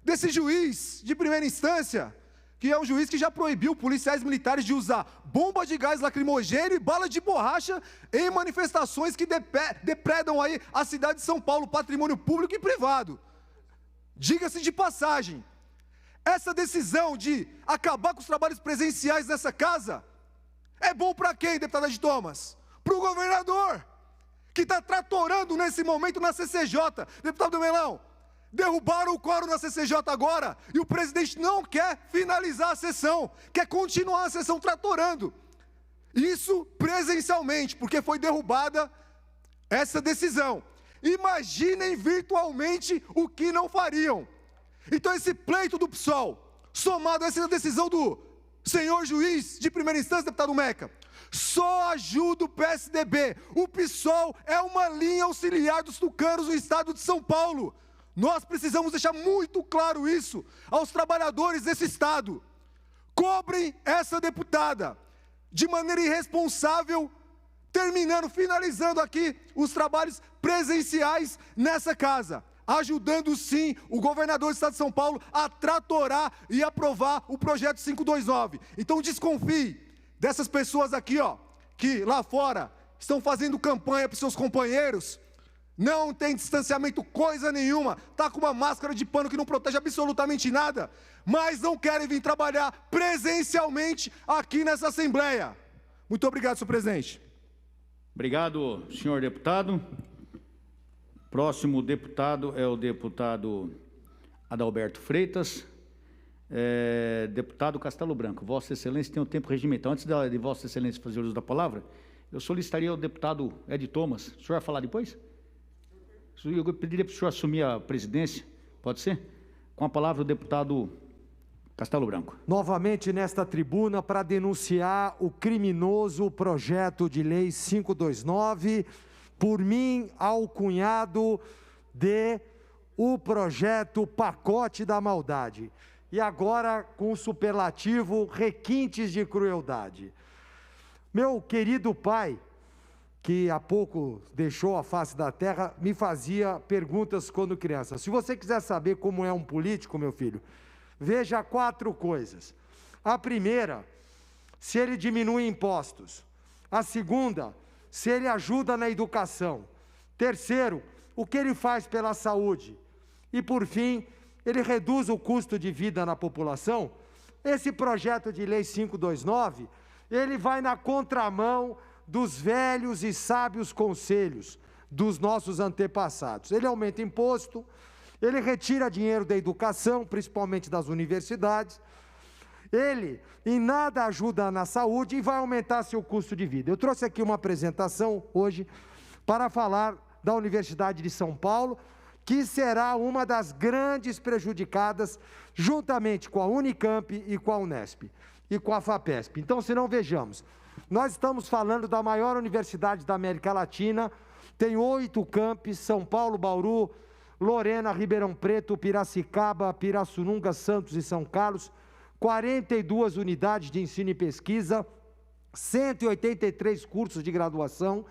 desse juiz de primeira instância, que é um juiz que já proibiu policiais militares de usar bomba de gás lacrimogêneo e bala de borracha em manifestações que depredam aí a cidade de São Paulo, patrimônio público e privado. Diga-se de passagem, essa decisão de acabar com os trabalhos presenciais nessa casa é bom para quem, deputada de Thomas? Para o governador, que está tratorando nesse momento na CCJ. Deputado Melão, derrubaram o quórum na CCJ agora e o presidente não quer finalizar a sessão, quer continuar a sessão tratorando. Isso presencialmente, porque foi derrubada essa decisão. Imaginem virtualmente o que não fariam. Então esse pleito do PSOL, somado a essa decisão do senhor juiz de primeira instância, deputado Meca, só ajuda o PSDB. O PSOL é uma linha auxiliar dos tucanos no estado de São Paulo. Nós precisamos deixar muito claro isso aos trabalhadores desse estado. Cobrem essa deputada de maneira irresponsável, finalizando aqui os trabalhos presenciais nessa casa, ajudando sim o governador do estado de São Paulo a tratorar e aprovar o projeto 529. Então desconfie dessas pessoas aqui, que lá fora estão fazendo campanha para os seus companheiros, não tem distanciamento coisa nenhuma, está com uma máscara de pano que não protege absolutamente nada, mas não querem vir trabalhar presencialmente aqui nessa Assembleia. Muito obrigado, senhor presidente. Obrigado, senhor deputado. Próximo deputado é o deputado Adalberto Freitas. Deputado Castelo Branco, Vossa Excelência tem um tempo regimental. Antes de Vossa Excelência fazer uso da palavra, eu solicitaria ao deputado Ed Thomas. O senhor vai falar depois? Eu pediria para o senhor assumir a presidência, pode ser? Com a palavra o deputado Castelo Branco. Novamente nesta tribuna para denunciar o criminoso projeto de lei 529, por mim alcunhado de o projeto Pacote da Maldade. E agora com o superlativo requintes de crueldade. Meu querido pai, que há pouco deixou a face da terra, me fazia perguntas quando criança. Se você quiser saber como é um político, meu filho, veja 4 coisas. A primeira, se ele diminui impostos. A segunda, se ele ajuda na educação. Terceiro, o que ele faz pela saúde e, por fim, ele reduz o custo de vida na população. Esse projeto de lei 529, ele vai na contramão dos velhos e sábios conselhos dos nossos antepassados. Ele aumenta imposto, ele retira dinheiro da educação, principalmente das universidades, ele em nada ajuda na saúde e vai aumentar seu custo de vida. Eu trouxe aqui uma apresentação hoje para falar da Universidade de São Paulo, que será uma das grandes prejudicadas, juntamente com a Unicamp e com a Unesp e com a FAPESP. Então, se não vejamos, nós estamos falando da maior universidade da América Latina, tem 8 campi, São Paulo, Bauru, Lorena, Ribeirão Preto, Piracicaba, Pirassununga, Santos e São Carlos, 42 unidades de ensino e pesquisa, 183 cursos de graduação,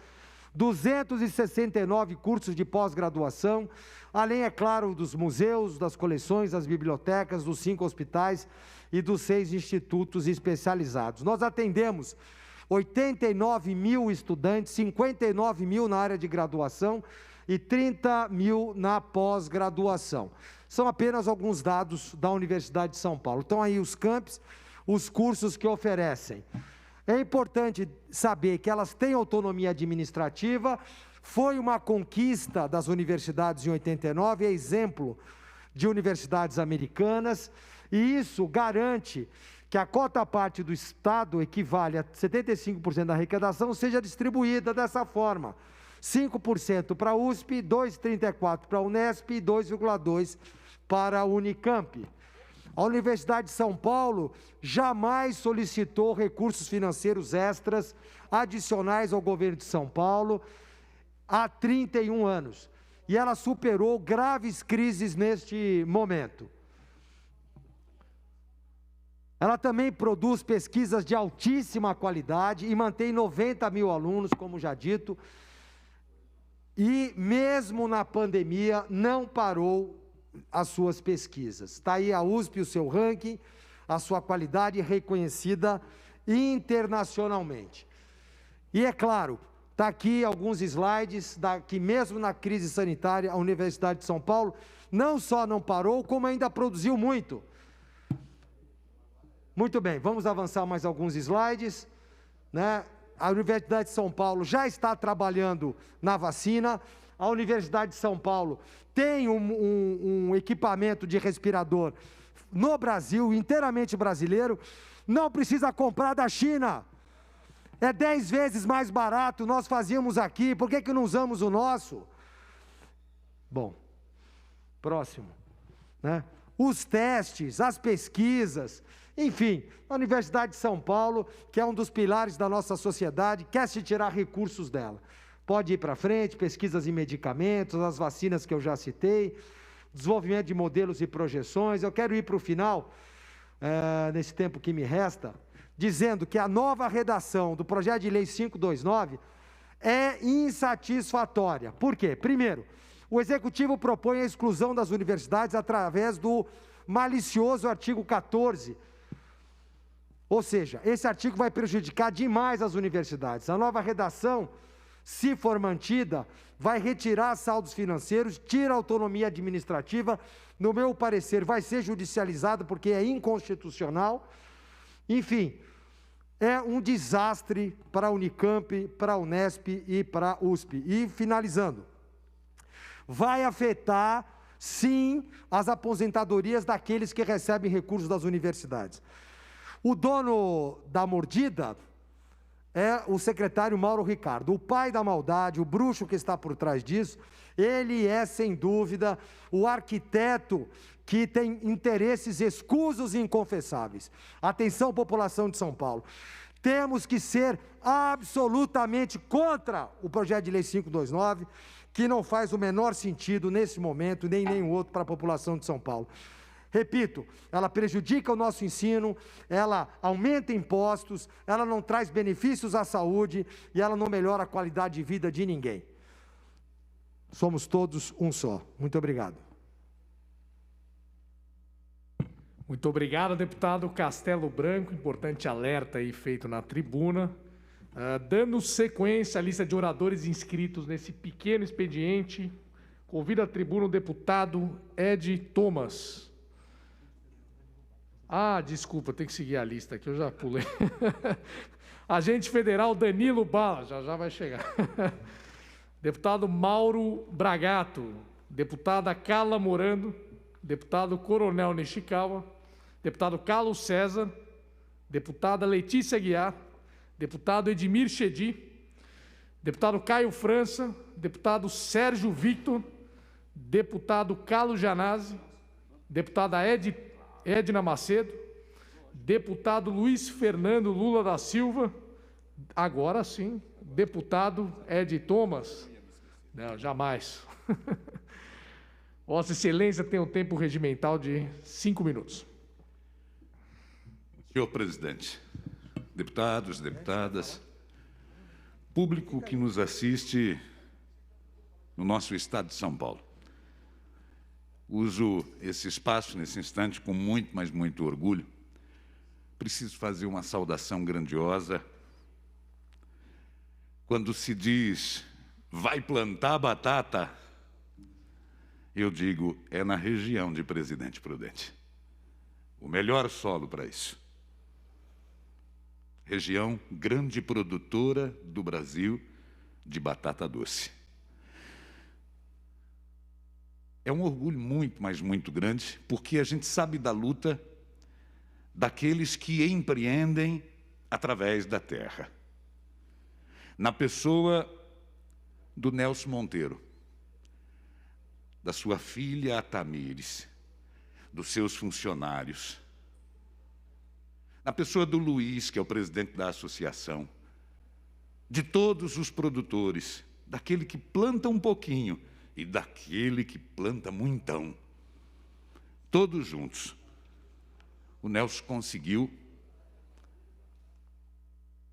269 cursos de pós-graduação, além, é claro, dos museus, das coleções, das bibliotecas, dos 5 hospitais e dos 6 institutos especializados. Nós atendemos 89 mil estudantes, 59 mil na área de graduação e 30 mil na pós-graduação. São apenas alguns dados da Universidade de São Paulo. Então, aí os campos, os cursos que oferecem. É importante saber que elas têm autonomia administrativa, foi uma conquista das universidades em 89, é exemplo de universidades americanas, e isso garante que a cota-parte do Estado equivale a 75% da arrecadação, seja distribuída dessa forma. 5% para a USP, 2,34% para a Unesp e 2,2% para a Unicamp. A Universidade de São Paulo jamais solicitou recursos financeiros extras adicionais ao governo de São Paulo há 31 anos. E ela superou graves crises neste momento. Ela também produz pesquisas de altíssima qualidade e mantém 90 mil alunos, como já dito, e mesmo na pandemia não parou as suas pesquisas. Está aí a USP, o seu ranking, a sua qualidade reconhecida internacionalmente. E é claro, está aqui alguns slides que mesmo na crise sanitária, a Universidade de São Paulo não só não parou, como ainda produziu muito. Muito bem, vamos avançar mais alguns slides, né? A Universidade de São Paulo já está trabalhando na vacina. A Universidade de São Paulo tem um equipamento de respirador no Brasil, inteiramente brasileiro, não precisa comprar da China. É 10 vezes mais barato, nós fazíamos aqui, por que não usamos o nosso? Bom, próximo, né? Os testes, as pesquisas, enfim, a Universidade de São Paulo, que é um dos pilares da nossa sociedade, quer se tirar recursos dela. Pode ir para frente, pesquisas em medicamentos, as vacinas que eu já citei, desenvolvimento de modelos e projeções. Eu quero ir para o final, nesse tempo que me resta, dizendo que a nova redação do projeto de lei 529 é insatisfatória. Por quê? Primeiro, o Executivo propõe a exclusão das universidades através do malicioso artigo 14. Ou seja, esse artigo vai prejudicar demais as universidades. A nova redação, se for mantida, vai retirar saldos financeiros, tira a autonomia administrativa, no meu parecer vai ser judicializado porque é inconstitucional. Enfim, é um desastre para a Unicamp, para a Unesp e para a USP. E finalizando, vai afetar, sim, as aposentadorias daqueles que recebem recursos das universidades. O dono da mordida é o secretário Mauro Ricardo. O pai da maldade, o bruxo que está por trás disso, ele é, sem dúvida, o arquiteto que tem interesses escusos e inconfessáveis. Atenção, população de São Paulo. Temos que ser absolutamente contra o projeto de lei 529, que não faz o menor sentido nesse momento, nem nenhum outro para a população de São Paulo. Repito, ela prejudica o nosso ensino, ela aumenta impostos, ela não traz benefícios à saúde e ela não melhora a qualidade de vida de ninguém. Somos todos um só. Muito obrigado. Muito obrigado, deputado Castelo Branco. Importante alerta aí feito na tribuna. Dando sequência à lista de oradores inscritos nesse pequeno expediente, Convido à tribuna o deputado Ed Thomas. Ah, desculpa, tem que seguir a lista aqui, eu já pulei. Agente Federal Danilo Bala, já vai chegar. Deputado Mauro Bragato, deputada Carla Morando, deputado Coronel Nishikawa, deputado Carlos César, deputada Letícia Guiar, deputado Edmir Chedi, deputado Caio França, deputado Sérgio Victor, deputado Carlos Janazzi, deputada Edna Macedo, deputado Luiz Fernando Lula da Silva, agora sim, deputado Ed Thomas. Não, jamais. Vossa Excelência tem um tempo regimental de 5 minutos. Senhor presidente, deputados, deputadas, público que nos assiste no nosso estado de São Paulo. Uso esse espaço nesse instante com muito, mas muito orgulho. Preciso fazer uma saudação grandiosa. Quando se diz, vai plantar batata, eu digo, é na região de Presidente Prudente. O melhor solo para isso. Região grande produtora do Brasil de batata doce. É um orgulho muito, mas muito grande, porque a gente sabe da luta daqueles que empreendem através da terra. Na pessoa do Nelson Monteiro, da sua filha Tamires, dos seus funcionários, na pessoa do Luiz, que é o presidente da associação, de todos os produtores, daquele que planta um pouquinho e daquele que planta muitão, todos juntos. O Nelson conseguiu,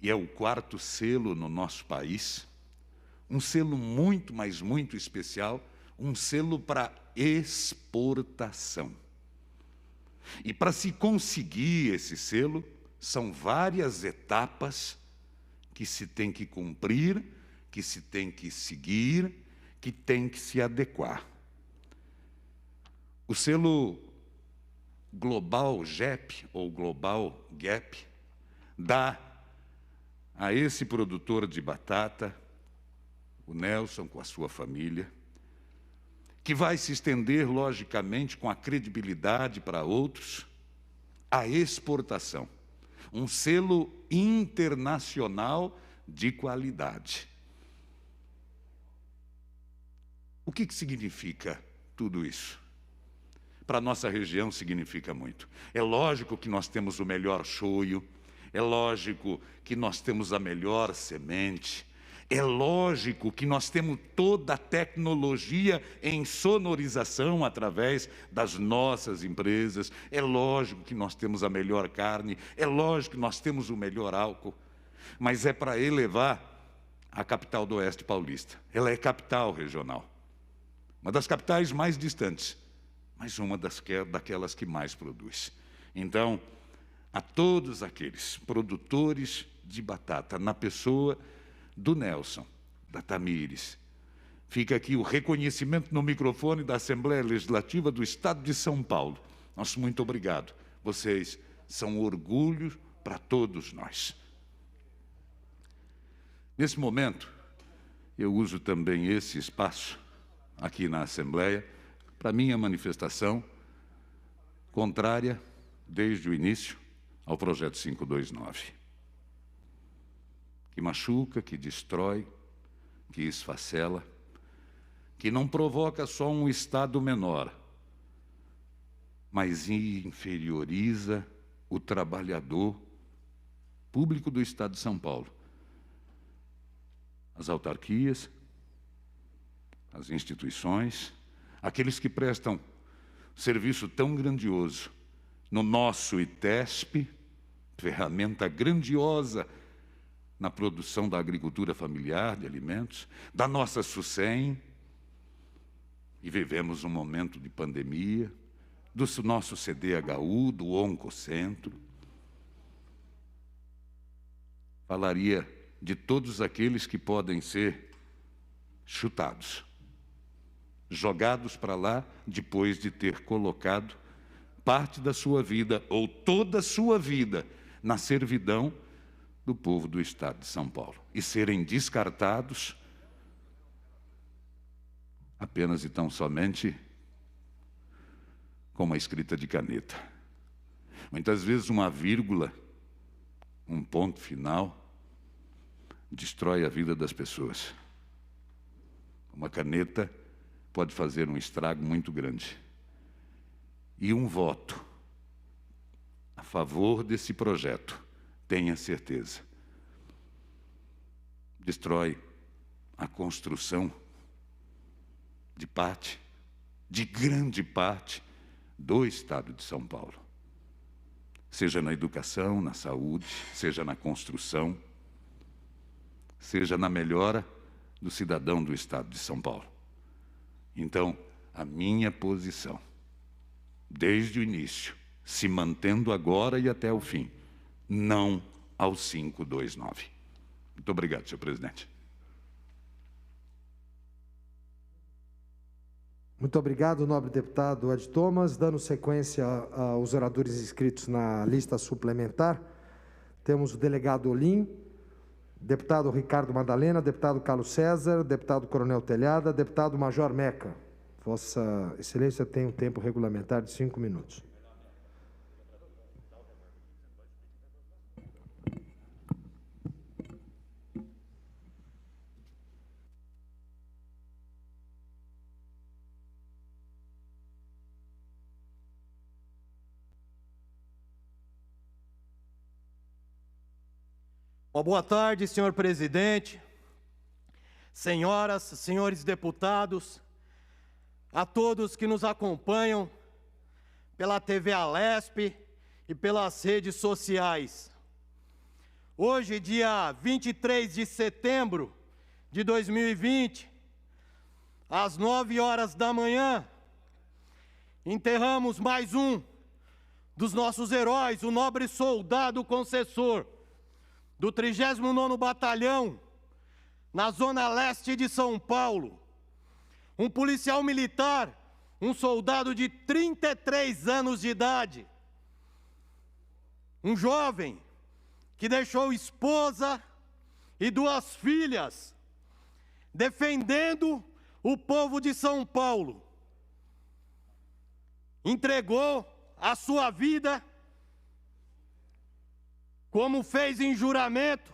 e é o 4º selo no nosso país, um selo muito, mas muito especial, um selo para exportação. E para se conseguir esse selo, são várias etapas que se tem que cumprir, que se tem que seguir, que tem que se adequar. O selo Global GAP, ou Global GAP, dá a esse produtor de batata, o Nelson com a sua família, que vai se estender, logicamente, com a credibilidade para outros, a exportação. Um selo internacional de qualidade. O que significa tudo isso? Para a nossa região significa muito. É lógico que nós temos o melhor shoyu, é lógico que nós temos a melhor semente, é lógico que nós temos toda a tecnologia em sonorização através das nossas empresas, é lógico que nós temos a melhor carne, é lógico que nós temos o melhor álcool, mas é para elevar a capital do Oeste Paulista. Ela é capital regional, uma das capitais mais distantes, mas uma daquelas que mais produz. Então, a todos aqueles produtores de batata, na pessoa do Nelson, da Tamires, fica aqui o reconhecimento no microfone da Assembleia Legislativa do Estado de São Paulo. Nosso muito obrigado. Vocês são orgulho para todos nós. Nesse momento, eu uso também esse espaço aqui na Assembleia para minha manifestação contrária, desde o início, ao projeto 529. Que machuca, que destrói, que esfacela, que não provoca só um Estado menor, mas inferioriza o trabalhador público do Estado de São Paulo. As autarquias, as instituições, aqueles que prestam serviço tão grandioso no nosso ITESP, ferramenta grandiosa na produção da agricultura familiar de alimentos, da nossa SUSEM, e vivemos um momento de pandemia, do nosso CDHU, do Oncocentro. Falaria de todos aqueles que podem ser chutados, jogados para lá depois de ter colocado parte da sua vida ou toda a sua vida na servidão do povo do Estado de São Paulo e serem descartados apenas e tão somente com uma escrita de caneta. Muitas vezes uma vírgula, um ponto final, destrói a vida das pessoas. Uma caneta pode fazer um estrago muito grande. E um voto a favor desse projeto, tenha certeza, destrói a construção de parte, de grande parte, do Estado de São Paulo. Seja na educação, na saúde, seja na construção, seja na melhora do cidadão do Estado de São Paulo. Então, a minha posição, desde o início, se mantendo agora e até o fim, não ao 529. Muito obrigado, senhor presidente. Muito obrigado, nobre deputado Ed Thomas. Dando sequência aos oradores inscritos na lista suplementar, temos o delegado Olim, deputado Ricardo Madalena, deputado Carlos César, deputado Coronel Telhada, deputado Major Meca. Vossa Excelência tem um tempo regulamentar de 5 minutos. Uma boa tarde, senhor presidente, senhoras, senhores deputados, a todos que nos acompanham pela TV Alesp e pelas redes sociais. Hoje, dia 23 de setembro de 2020, às 9 horas da manhã, enterramos mais um dos nossos heróis, o nobre soldado concessor do 39º Batalhão, na zona leste de São Paulo. Um policial militar, um soldado de 33 anos de idade. Um jovem que deixou esposa e 2 filhas, defendendo o povo de São Paulo. Entregou a sua vida, como fez em juramento,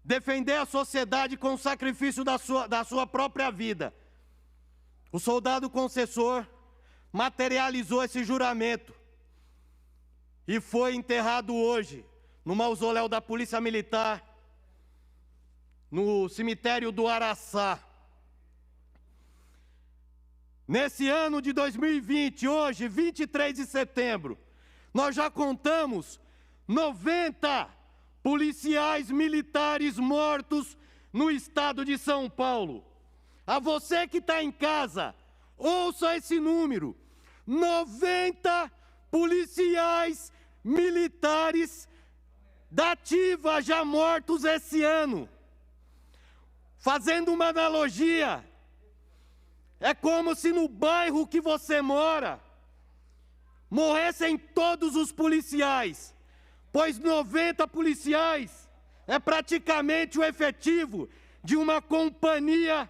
defender a sociedade com o sacrifício da sua própria vida. O soldado concessor materializou esse juramento e foi enterrado hoje no mausoléu da Polícia Militar, no cemitério do Araçá. Nesse ano de 2020, hoje, 23 de setembro, nós já contamos 90 policiais militares mortos no estado de São Paulo. A você que está em casa, ouça esse número: 90 policiais militares da ativa já mortos esse ano. Fazendo uma analogia, é como se no bairro que você mora morressem todos os policiais, pois 90 policiais é praticamente o efetivo de uma companhia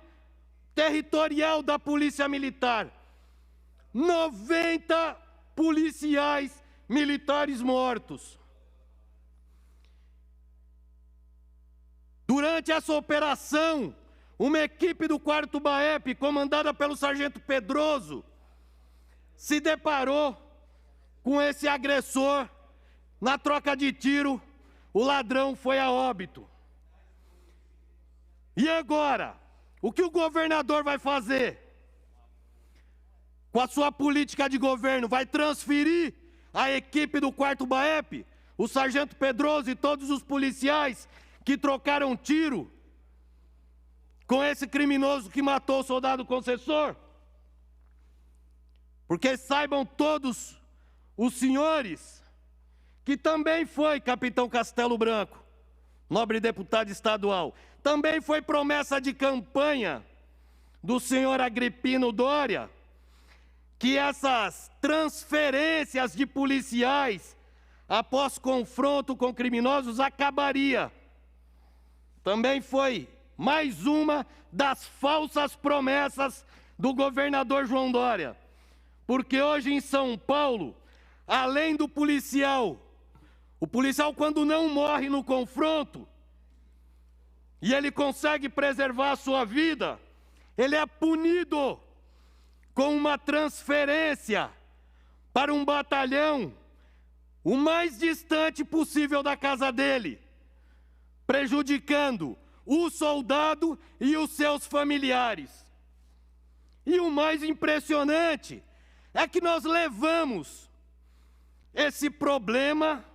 territorial da Polícia Militar. 90 policiais militares mortos. Durante essa operação, uma equipe do 4º BAEP, comandada pelo sargento Pedroso, se deparou com esse agressor. Na troca de tiro, o ladrão foi a óbito. E agora, o que o governador vai fazer? Com a sua política de governo, vai transferir a equipe do 4º BAEP, o sargento Pedroso e todos os policiais que trocaram tiro com esse criminoso que matou o soldado concessor? Porque saibam todos os senhores que também foi capitão Castelo Branco, nobre deputado estadual, também foi promessa de campanha do senhor Agripino Dória que essas transferências de policiais após confronto com criminosos acabaria. Também foi mais uma das falsas promessas do governador João Dória. Porque hoje em São Paulo, além do policial, o policial quando não morre no confronto, e ele consegue preservar a sua vida, ele é punido com uma transferência para um batalhão o mais distante possível da casa dele, prejudicando o soldado e os seus familiares. E o mais impressionante é que nós levamos esse problema,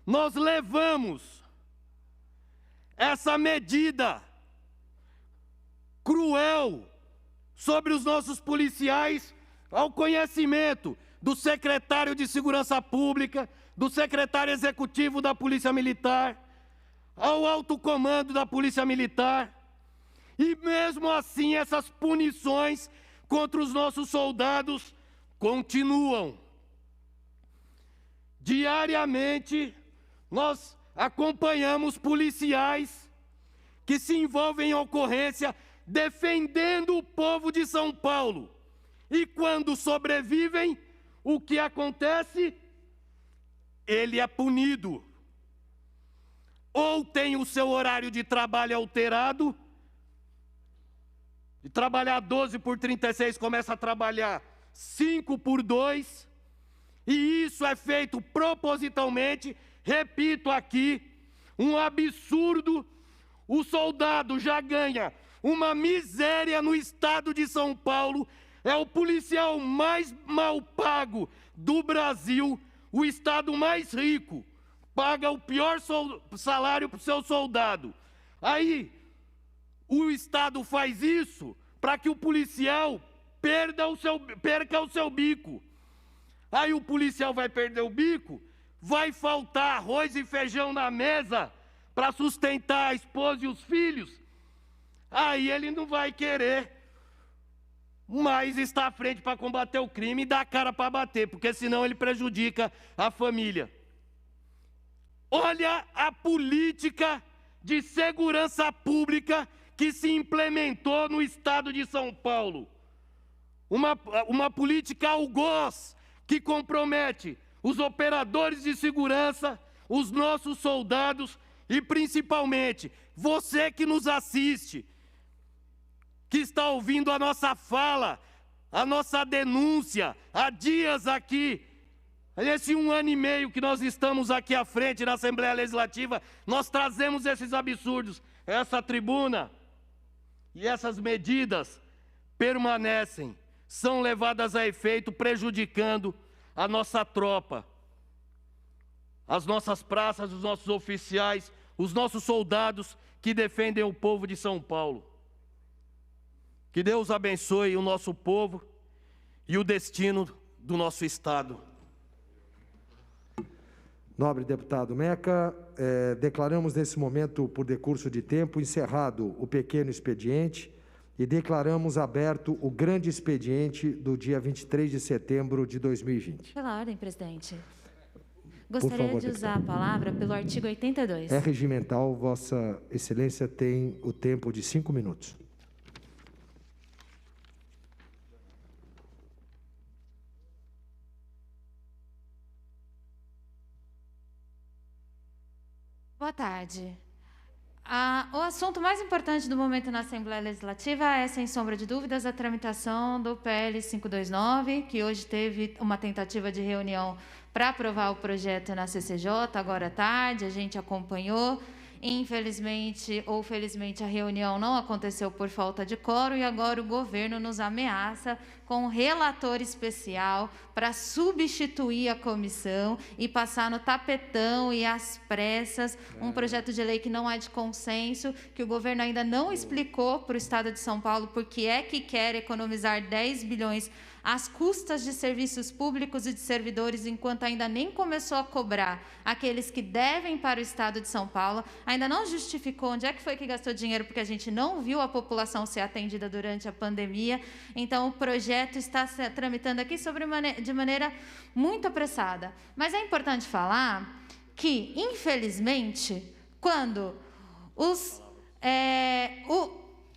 nós levamos essa medida cruel sobre os nossos policiais ao conhecimento do secretário de Segurança Pública, do secretário executivo da Polícia Militar, ao alto comando da Polícia Militar. E mesmo assim essas punições contra os nossos soldados continuam. Diariamente nós acompanhamos policiais que se envolvem em ocorrência defendendo o povo de São Paulo. E quando sobrevivem, o que acontece? Ele é punido. Ou tem o seu horário de trabalho alterado, de trabalhar 12 por 36, começa a trabalhar 5 por 2, e isso é feito propositalmente, repito aqui, um absurdo. O soldado já ganha uma miséria no estado de São Paulo, é o policial mais mal pago do Brasil, o estado mais rico, paga o pior salário para o seu soldado. Aí, o estado faz isso para que o policial perca o seu bico. Aí o policial vai perder o bico, vai faltar arroz e feijão na mesa para sustentar a esposa e os filhos. Aí ele não vai querer mais estar à frente para combater o crime e dar a cara para bater, porque senão ele prejudica a família. Olha a política de segurança pública que se implementou no estado de São Paulo. Uma política algoz que compromete os operadores de segurança, os nossos soldados e principalmente você que nos assiste, que está ouvindo a nossa fala, a nossa denúncia, há dias aqui, nesse 1 ano e meio que nós estamos aqui à frente na Assembleia Legislativa, nós trazemos esses absurdos, essa tribuna, e essas medidas permanecem, são levadas a efeito, prejudicando a nossa tropa, as nossas praças, os nossos oficiais, os nossos soldados que defendem o povo de São Paulo. Que Deus abençoe o nosso povo e o destino do nosso estado. Nobre deputado Meca, declaramos nesse momento, por decurso de tempo, encerrado o pequeno expediente e declaramos aberto o grande expediente do dia 23 de setembro de 2020. Pela ordem, presidente. Gostaria de usar a palavra pelo artigo 82. É regimental, Vossa Excelência tem o tempo de 5 minutos. Boa tarde. O assunto mais importante do momento na Assembleia Legislativa é, sem sombra de dúvidas, a tramitação do PL 529, que hoje teve uma tentativa de reunião para aprovar o projeto na CCJ, agora à tarde, a gente acompanhou. Infelizmente ou felizmente a reunião não aconteceu por falta de quórum e agora o governo nos ameaça com um relator especial para substituir a comissão e passar no tapetão e às pressas um projeto de lei que não é de consenso, que o governo ainda não explicou para o Estado de São Paulo porque é que quer economizar 10 bilhões às custas de serviços públicos e de servidores, enquanto ainda nem começou a cobrar aqueles que devem para o Estado de São Paulo, ainda ainda não justificou onde é que foi que gastou dinheiro, porque a gente não viu a população ser atendida durante a pandemia. Então, o projeto está se tramitando aqui de maneira muito apressada. Mas é importante falar que, infelizmente, quando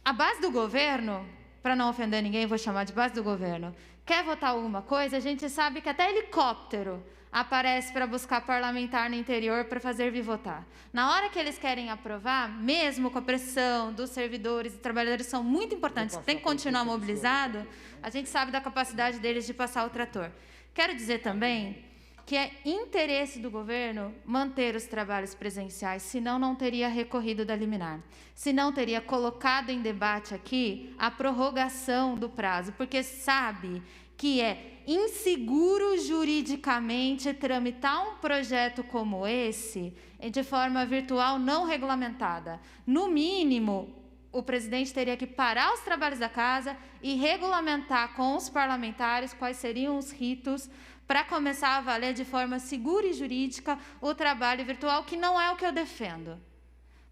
a base do governo, para não ofender ninguém, vou chamar de base do governo, quer votar alguma coisa, a gente sabe que até helicóptero aparece para buscar parlamentar no interior para fazer vir votar. Na hora que eles querem aprovar, mesmo com a pressão dos servidores e trabalhadores, são muito importantes, tem que continuar mobilizado, a gente sabe da capacidade deles de passar o trator. Quero dizer também que é interesse do governo manter os trabalhos presenciais, senão não teria recorrido da liminar, senão teria colocado em debate aqui a prorrogação do prazo, porque sabe que é inseguro juridicamente tramitar um projeto como esse de forma virtual não regulamentada. No mínimo, o presidente teria que parar os trabalhos da casa e regulamentar com os parlamentares quais seriam os ritos para começar a valer de forma segura e jurídica o trabalho virtual, que não é o que eu defendo.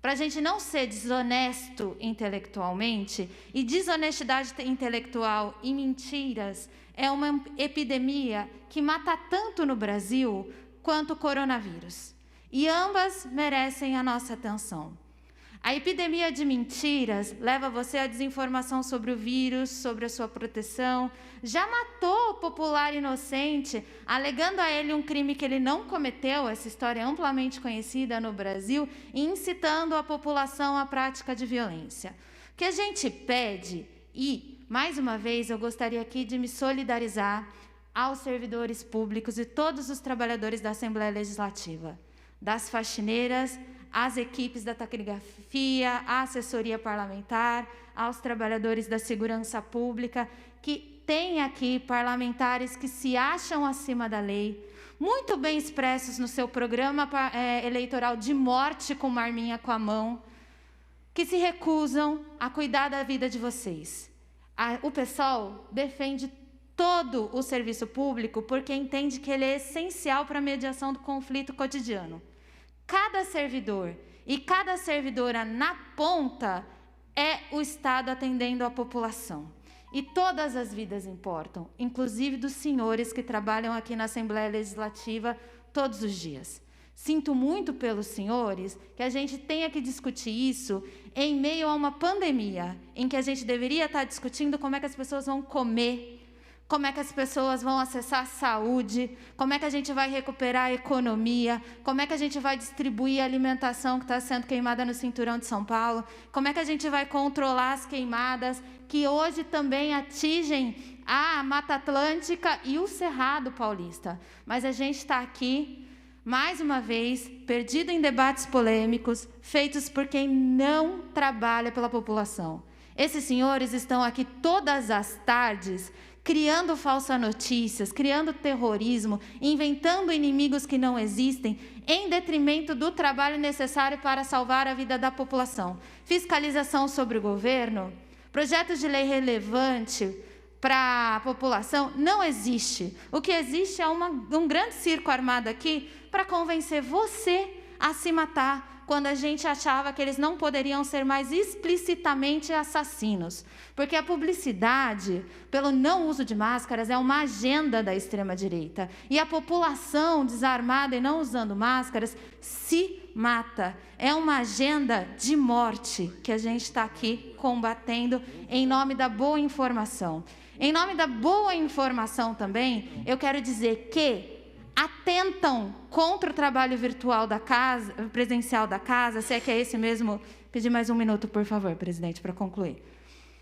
Para a gente não ser desonesto intelectualmente, e desonestidade intelectual e mentiras é uma epidemia que mata tanto no Brasil quanto o coronavírus. E ambas merecem a nossa atenção. A epidemia de mentiras leva você à desinformação sobre o vírus, sobre a sua proteção. Já matou o popular inocente, alegando a ele um crime que ele não cometeu, essa história é amplamente conhecida no Brasil, e incitando a população à prática de violência. O que a gente pede, e, mais uma vez, eu gostaria aqui de me solidarizar aos servidores públicos e todos os trabalhadores da Assembleia Legislativa, das faxineiras, às equipes da taquigrafia, à assessoria parlamentar, aos trabalhadores da segurança pública, que tem aqui parlamentares que se acham acima da lei, muito bem expressos no seu programa eleitoral de morte com uma arminha com a mão, que se recusam a cuidar da vida de vocês. O PSOL defende todo o serviço público porque entende que ele é essencial para a mediação do conflito cotidiano. Cada servidor e cada servidora na ponta é o Estado atendendo a população. E todas as vidas importam, inclusive dos senhores que trabalham aqui na Assembleia Legislativa todos os dias. Sinto muito pelos senhores que a gente tenha que discutir isso em meio a uma pandemia, em que a gente deveria estar discutindo como é que as pessoas vão comer, como é que as pessoas vão acessar a saúde, como é que a gente vai recuperar a economia, como é que a gente vai distribuir a alimentação que está sendo queimada no cinturão de São Paulo, como é que a gente vai controlar as queimadas que hoje também atingem a Mata Atlântica e o Cerrado Paulista. Mas a gente está aqui, mais uma vez, perdido em debates polêmicos, feitos por quem não trabalha pela população. Esses senhores estão aqui todas as tardes, criando falsas notícias, criando terrorismo, inventando inimigos que não existem, em detrimento do trabalho necessário para salvar a vida da população. Fiscalização sobre o governo, projetos de lei relevante para a população, não existe. O que existe é um grande circo armado aqui para convencer você a se matar, quando a gente achava que eles não poderiam ser mais explicitamente assassinos. Porque a publicidade, pelo não uso de máscaras, é uma agenda da extrema-direita. E a população desarmada e não usando máscaras se mata. É uma agenda de morte que a gente está aqui combatendo em nome da boa informação. Em nome da boa informação também, eu quero dizer que atentam contra o trabalho virtual da casa, presencial da casa, se é que é esse mesmo. Pedir mais um minuto, por favor, presidente, para concluir.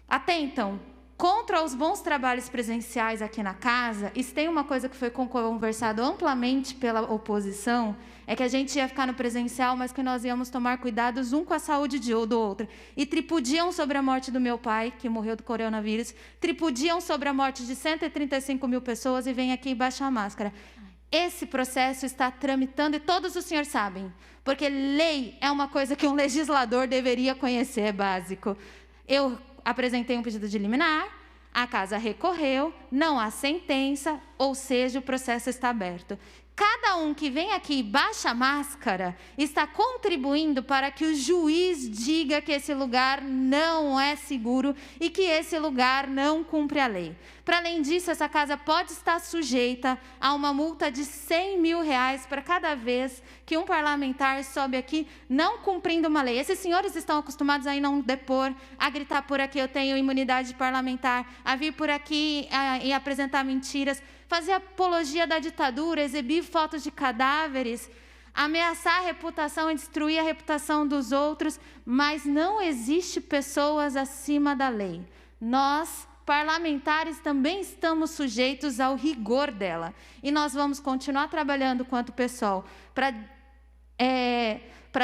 Atentam contra os bons trabalhos presenciais aqui na casa. E se tem uma coisa que foi conversado amplamente pela oposição, é que a gente ia ficar no presencial, mas que nós íamos tomar cuidados um com a saúde do outro. E tripudiam sobre a morte do meu pai, que morreu do coronavírus, tripudiam sobre a morte de 135 mil pessoas e vêm aqui e baixam a máscara. Esse processo está tramitando e todos os senhores sabem, porque lei é uma coisa que um legislador deveria conhecer, é básico. Eu apresentei um pedido de liminar, a casa recorreu, não há sentença, ou seja, o processo está aberto. Cada um que vem aqui e baixa a máscara está contribuindo para que o juiz diga que esse lugar não é seguro e que esse lugar não cumpre a lei. Para além disso, essa casa pode estar sujeita a uma multa de R$100 mil para cada vez que um parlamentar sobe aqui não cumprindo uma lei. Esses senhores estão acostumados a ir não depor, a gritar por aqui, eu tenho imunidade parlamentar, a vir por aqui e apresentar mentiras, fazer apologia da ditadura, exibir fotos de cadáveres, ameaçar a reputação e destruir a reputação dos outros, mas não existe pessoas acima da lei. Nós, parlamentares, também estamos sujeitos ao rigor dela. E nós vamos continuar trabalhando quanto pessoal para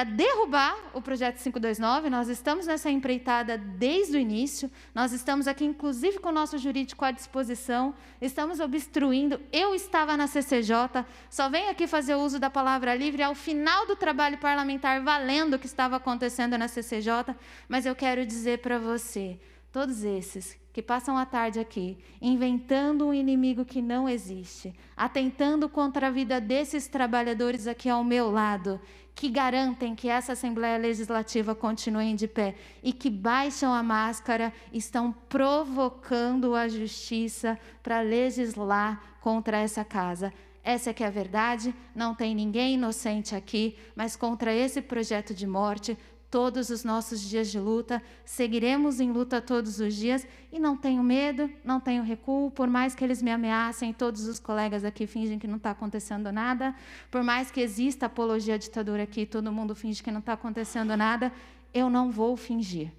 derrubar o projeto 529, nós estamos nessa empreitada desde o início, nós estamos aqui, inclusive, com o nosso jurídico à disposição, estamos obstruindo. Eu estava na CCJ, só venho aqui fazer uso da palavra livre ao final do trabalho parlamentar, valendo o que estava acontecendo na CCJ, mas eu quero dizer para você, todos esses que passam a tarde aqui, inventando um inimigo que não existe, atentando contra a vida desses trabalhadores aqui ao meu lado, que garantem que essa Assembleia Legislativa continue de pé e que baixam a máscara, estão provocando a justiça para legislar contra essa casa. Essa que é a verdade, não tem ninguém inocente aqui, mas contra esse projeto de morte, todos os nossos dias de luta, seguiremos em luta todos os dias e não tenho medo, não tenho recuo, por mais que eles me ameacem, todos os colegas aqui fingem que não está acontecendo nada, por mais que exista apologia à ditadura aqui, todo mundo finge que não está acontecendo nada, eu não vou fingir.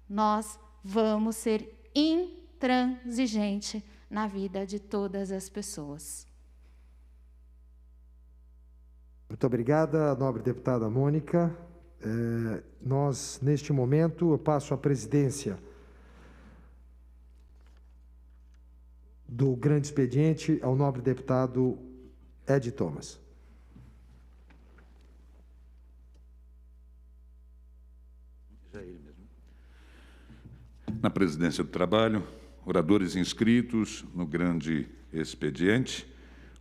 Nós vamos ser intransigentes na vida de todas as pessoas. Muito obrigada, nobre deputada Mônica. Nós, neste momento, eu passo a presidência do grande expediente ao nobre deputado Ed Thomas. Na presidência do trabalho, oradores inscritos no grande expediente,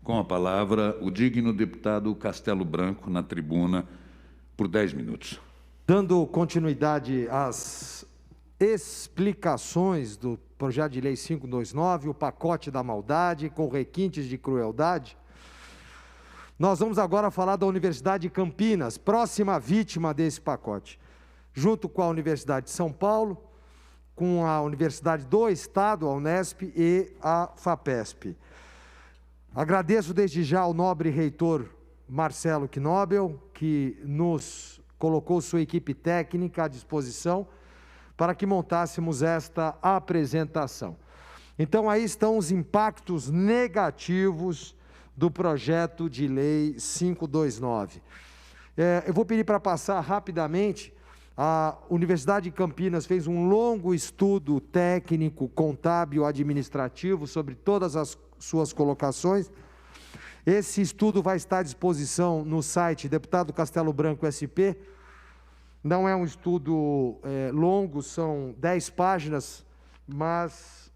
com a palavra o digno deputado Castelo Branco na tribuna, por 10 minutos. Dando continuidade às explicações do projeto de lei 529, o pacote da maldade com requintes de crueldade, nós vamos agora falar da Universidade de Campinas, próxima vítima desse pacote, junto com a Universidade de São Paulo, com a Universidade do Estado, a Unesp e a FAPESP. Agradeço desde já ao nobre reitor Marcelo Knobel, que nos colocou sua equipe técnica à disposição para que montássemos esta apresentação. Então, aí estão os impactos negativos do projeto de lei 529. Eu vou pedir para passar rapidamente. A Universidade de Campinas fez um longo estudo técnico, contábil, administrativo sobre todas as suas colocações. Esse estudo vai estar à disposição no site Deputado Castelo Branco SP. Não é um estudo longo, são 10 páginas, mas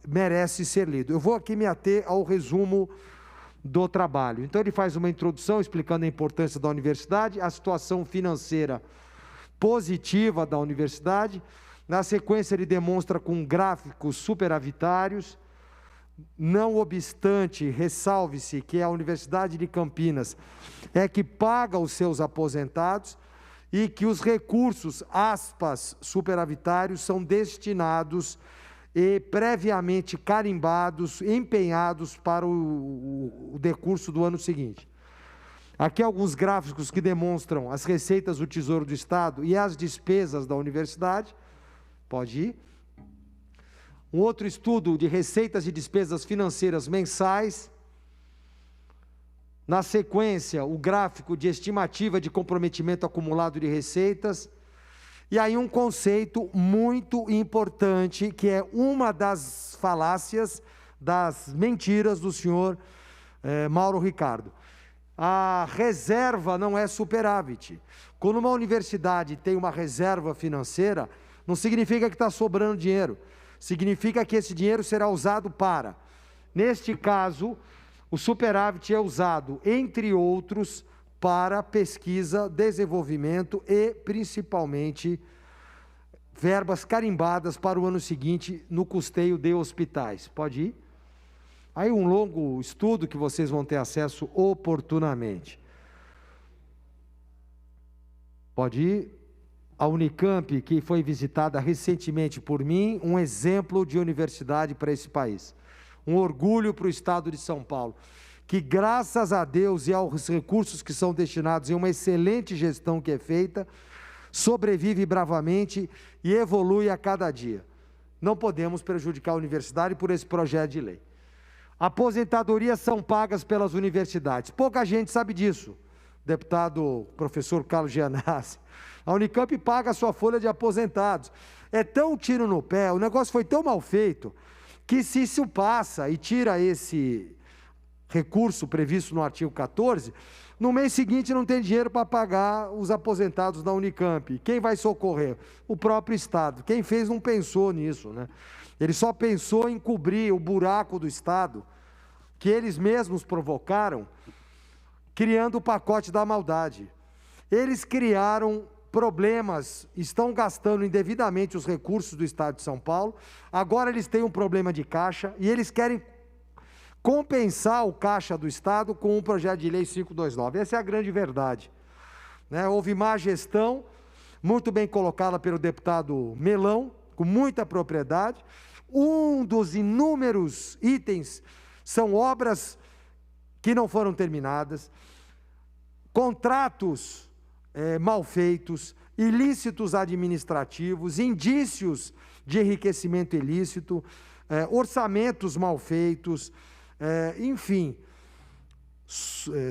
merece ser lido. Eu vou aqui me ater ao resumo do trabalho. Então, ele faz uma introdução explicando a importância da universidade, a situação financeira positiva da universidade. Na sequência, ele demonstra com gráficos superavitários. Não obstante, ressalve-se que a Universidade de Campinas é que paga os seus aposentados e que os recursos, aspas, superavitários, são destinados e previamente carimbados, empenhados para o decurso do ano seguinte. Aqui alguns gráficos que demonstram as receitas do Tesouro do Estado e as despesas da universidade. Pode ir. Um outro estudo de receitas e despesas financeiras mensais. Na sequência, o gráfico de estimativa de comprometimento acumulado de receitas. E aí um conceito muito importante, que é uma das falácias, das mentiras do senhor Mauro Ricardo. A reserva não é superávit. Quando uma universidade tem uma reserva financeira, não significa que está sobrando dinheiro. Significa que esse dinheiro será usado para Neste caso, o superávit é usado, entre outros, para pesquisa, desenvolvimento e, principalmente, verbas carimbadas para o ano seguinte no custeio de hospitais. Pode ir? Aí um longo estudo que vocês vão ter acesso oportunamente. Pode ir? A Unicamp, que foi visitada recentemente por mim, um exemplo de universidade para esse país. Um orgulho para o estado de São Paulo, que graças a Deus e aos recursos que são destinados em uma excelente gestão que é feita, sobrevive bravamente e evolui a cada dia. Não podemos prejudicar a universidade por esse projeto de lei. Aposentadorias são pagas pelas universidades. Pouca gente sabe disso. Deputado professor Carlos Gianassi. A Unicamp paga a sua folha de aposentados. É tão tiro no pé, o negócio foi tão mal feito, que se isso passa e tira esse recurso previsto no artigo 14, no mês seguinte não tem dinheiro para pagar os aposentados da Unicamp. Quem vai socorrer? O próprio Estado. Quem fez não pensou nisso, né? Ele só pensou em cobrir o buraco do Estado, que eles mesmos provocaram, criando o pacote da maldade. Eles criaram problemas, estão gastando indevidamente os recursos do Estado de São Paulo, agora eles têm um problema de caixa e eles querem compensar o caixa do Estado com um projeto de lei 529. Essa é a grande verdade, né? Houve má gestão, muito bem colocada pelo deputado Melão, com muita propriedade. Um dos inúmeros itens são obras que não foram terminadas, contratos mal feitos, ilícitos administrativos, indícios de enriquecimento ilícito, orçamentos mal feitos, enfim,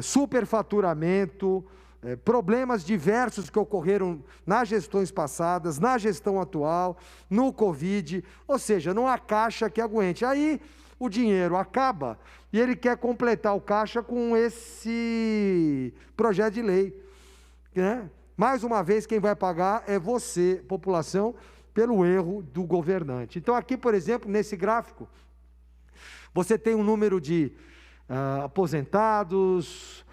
superfaturamento, problemas diversos que ocorreram nas gestões passadas, na gestão atual, no Covid, ou seja, não há caixa que aguente. Aí o dinheiro acaba e ele quer completar o caixa com esse projeto de lei, né? Mais uma vez, quem vai pagar é você, população, pelo erro do governante. Então, aqui, por exemplo, nesse gráfico, você tem um número de aposentados,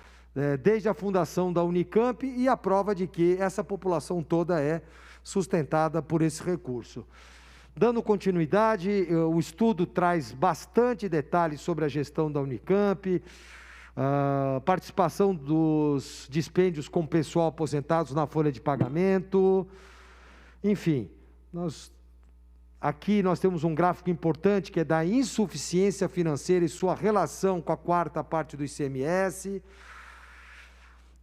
desde a fundação da Unicamp, e a prova de que essa população toda é sustentada por esse recurso. Dando continuidade, o estudo traz bastante detalhes sobre a gestão da Unicamp, participação dos dispêndios com pessoal aposentados na folha de pagamento, enfim, aqui nós temos um gráfico importante que é da insuficiência financeira e sua relação com a quarta parte do ICMS,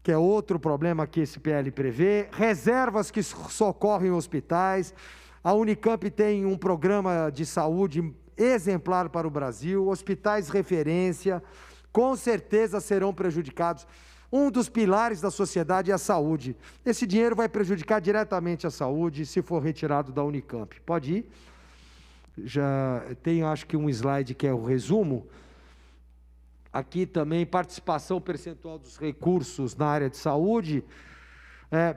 que é outro problema que esse PL prevê, reservas que socorrem hospitais. A Unicamp tem um programa de saúde exemplar para o Brasil, hospitais referência, com certeza serão prejudicados. Um dos pilares da sociedade é a saúde. Esse dinheiro vai prejudicar diretamente a saúde se for retirado da Unicamp. Pode ir? Já tem, acho que um slide que é o resumo. Aqui também, participação percentual dos recursos na área de saúde.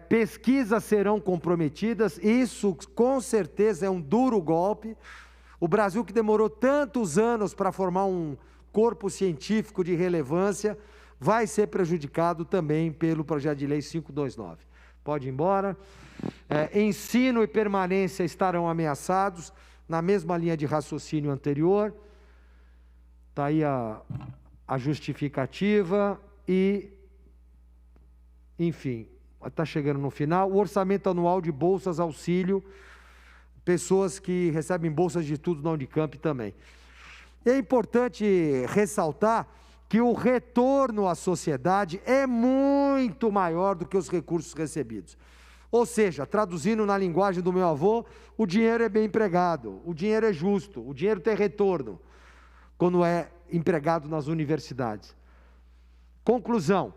Pesquisas serão comprometidas, isso com certeza é um duro golpe. O Brasil, que demorou tantos anos para formar um corpo científico de relevância, vai ser prejudicado também pelo projeto de lei 529. Pode ir embora. Ensino e permanência estarão ameaçados, na mesma linha de raciocínio anterior. Está aí a justificativa e, enfim, está chegando no final. O orçamento anual de bolsas auxílio, pessoas que recebem bolsas de estudo na Unicamp também. É importante ressaltar que o retorno à sociedade é muito maior do que os recursos recebidos. Ou seja, traduzindo na linguagem do meu avô, o dinheiro é bem empregado, o dinheiro é justo, o dinheiro tem retorno quando é empregado nas universidades. Conclusão: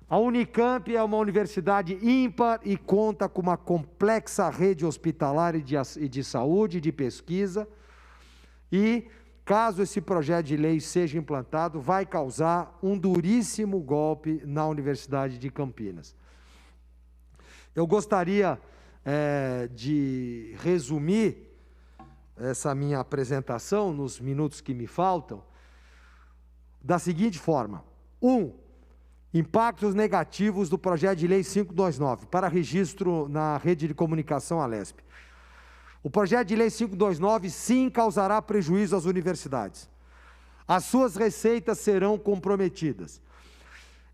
a Unicamp é uma universidade ímpar e conta com uma complexa rede hospitalar e de saúde, de pesquisa, e caso esse projeto de lei seja implantado, vai causar um duríssimo golpe na Universidade de Campinas. Eu gostaria de resumir essa minha apresentação nos minutos que me faltam, da seguinte forma: 1. Impactos negativos do projeto de lei 529 para registro na rede de comunicação Alesp. O projeto de lei 529 sim causará prejuízo às universidades. As suas receitas serão comprometidas.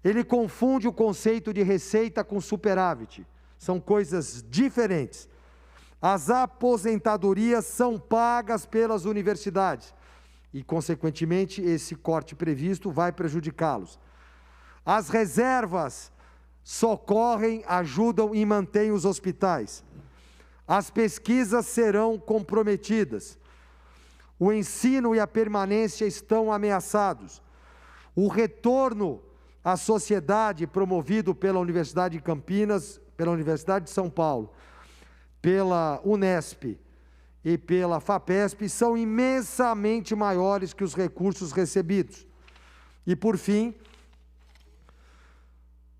Ele confunde o conceito de receita com superávit. São coisas diferentes. As aposentadorias são pagas pelas universidades e, consequentemente, esse corte previsto vai prejudicá-los. As reservas socorrem, ajudam e mantêm os hospitais. As pesquisas serão comprometidas. O ensino e a permanência estão ameaçados. O retorno à sociedade promovido pela Universidade de Campinas, pela Universidade de São Paulo, pela Unesp e pela FAPESP são imensamente maiores que os recursos recebidos. E, por fim,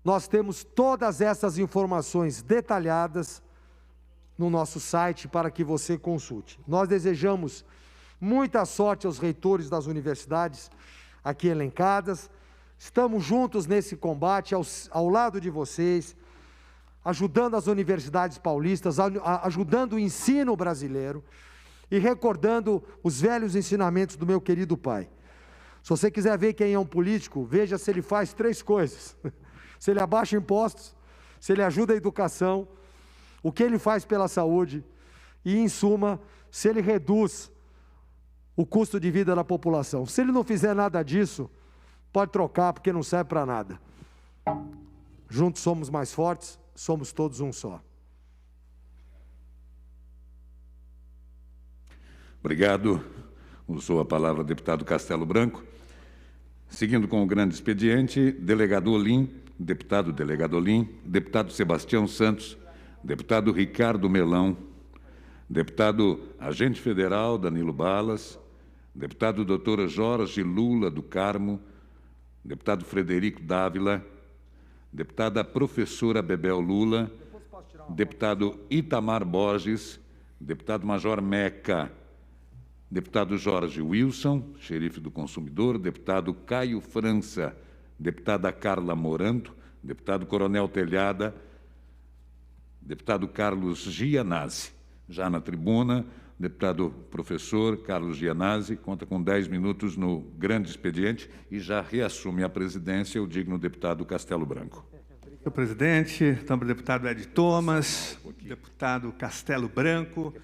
nós temos todas essas informações detalhadas no nosso site para que você consulte. Nós desejamos muita sorte aos reitores das universidades aqui elencadas. Estamos juntos nesse combate, ao lado de vocês, ajudando as universidades paulistas, ajudando o ensino brasileiro e recordando os velhos ensinamentos do meu querido pai. Se você quiser ver quem é um político, veja se ele faz 3 coisas. Se ele abaixa impostos, se ele ajuda a educação, o que ele faz pela saúde e, em suma, se ele reduz o custo de vida da população. Se ele não fizer nada disso, pode trocar, porque não serve para nada. Juntos somos mais fortes, somos todos um só. Obrigado. Usou a palavra o deputado Castelo Branco. Seguindo com o grande expediente, delegado Olim, deputado delegado Olim, deputado Sebastião Santos, deputado Ricardo Melão, deputado agente federal Danilo Balas, deputado doutora Jorge Lula do Carmo, deputado Frederico Dávila, deputada professora Bebel Lula, deputado Itamar Borges, deputado Major Meca, deputado Jorge Wilson, xerife do consumidor, deputado Caio França, deputada Carla Moranto, deputado Coronel Telhada, deputado Carlos Gianazzi. Já na tribuna, deputado professor Carlos Gianazzi, conta com 10 minutos no grande expediente e já reassume a presidência o digno deputado Castelo Branco. Senhor presidente, também deputado Ed Thomas, deputado Castelo Branco,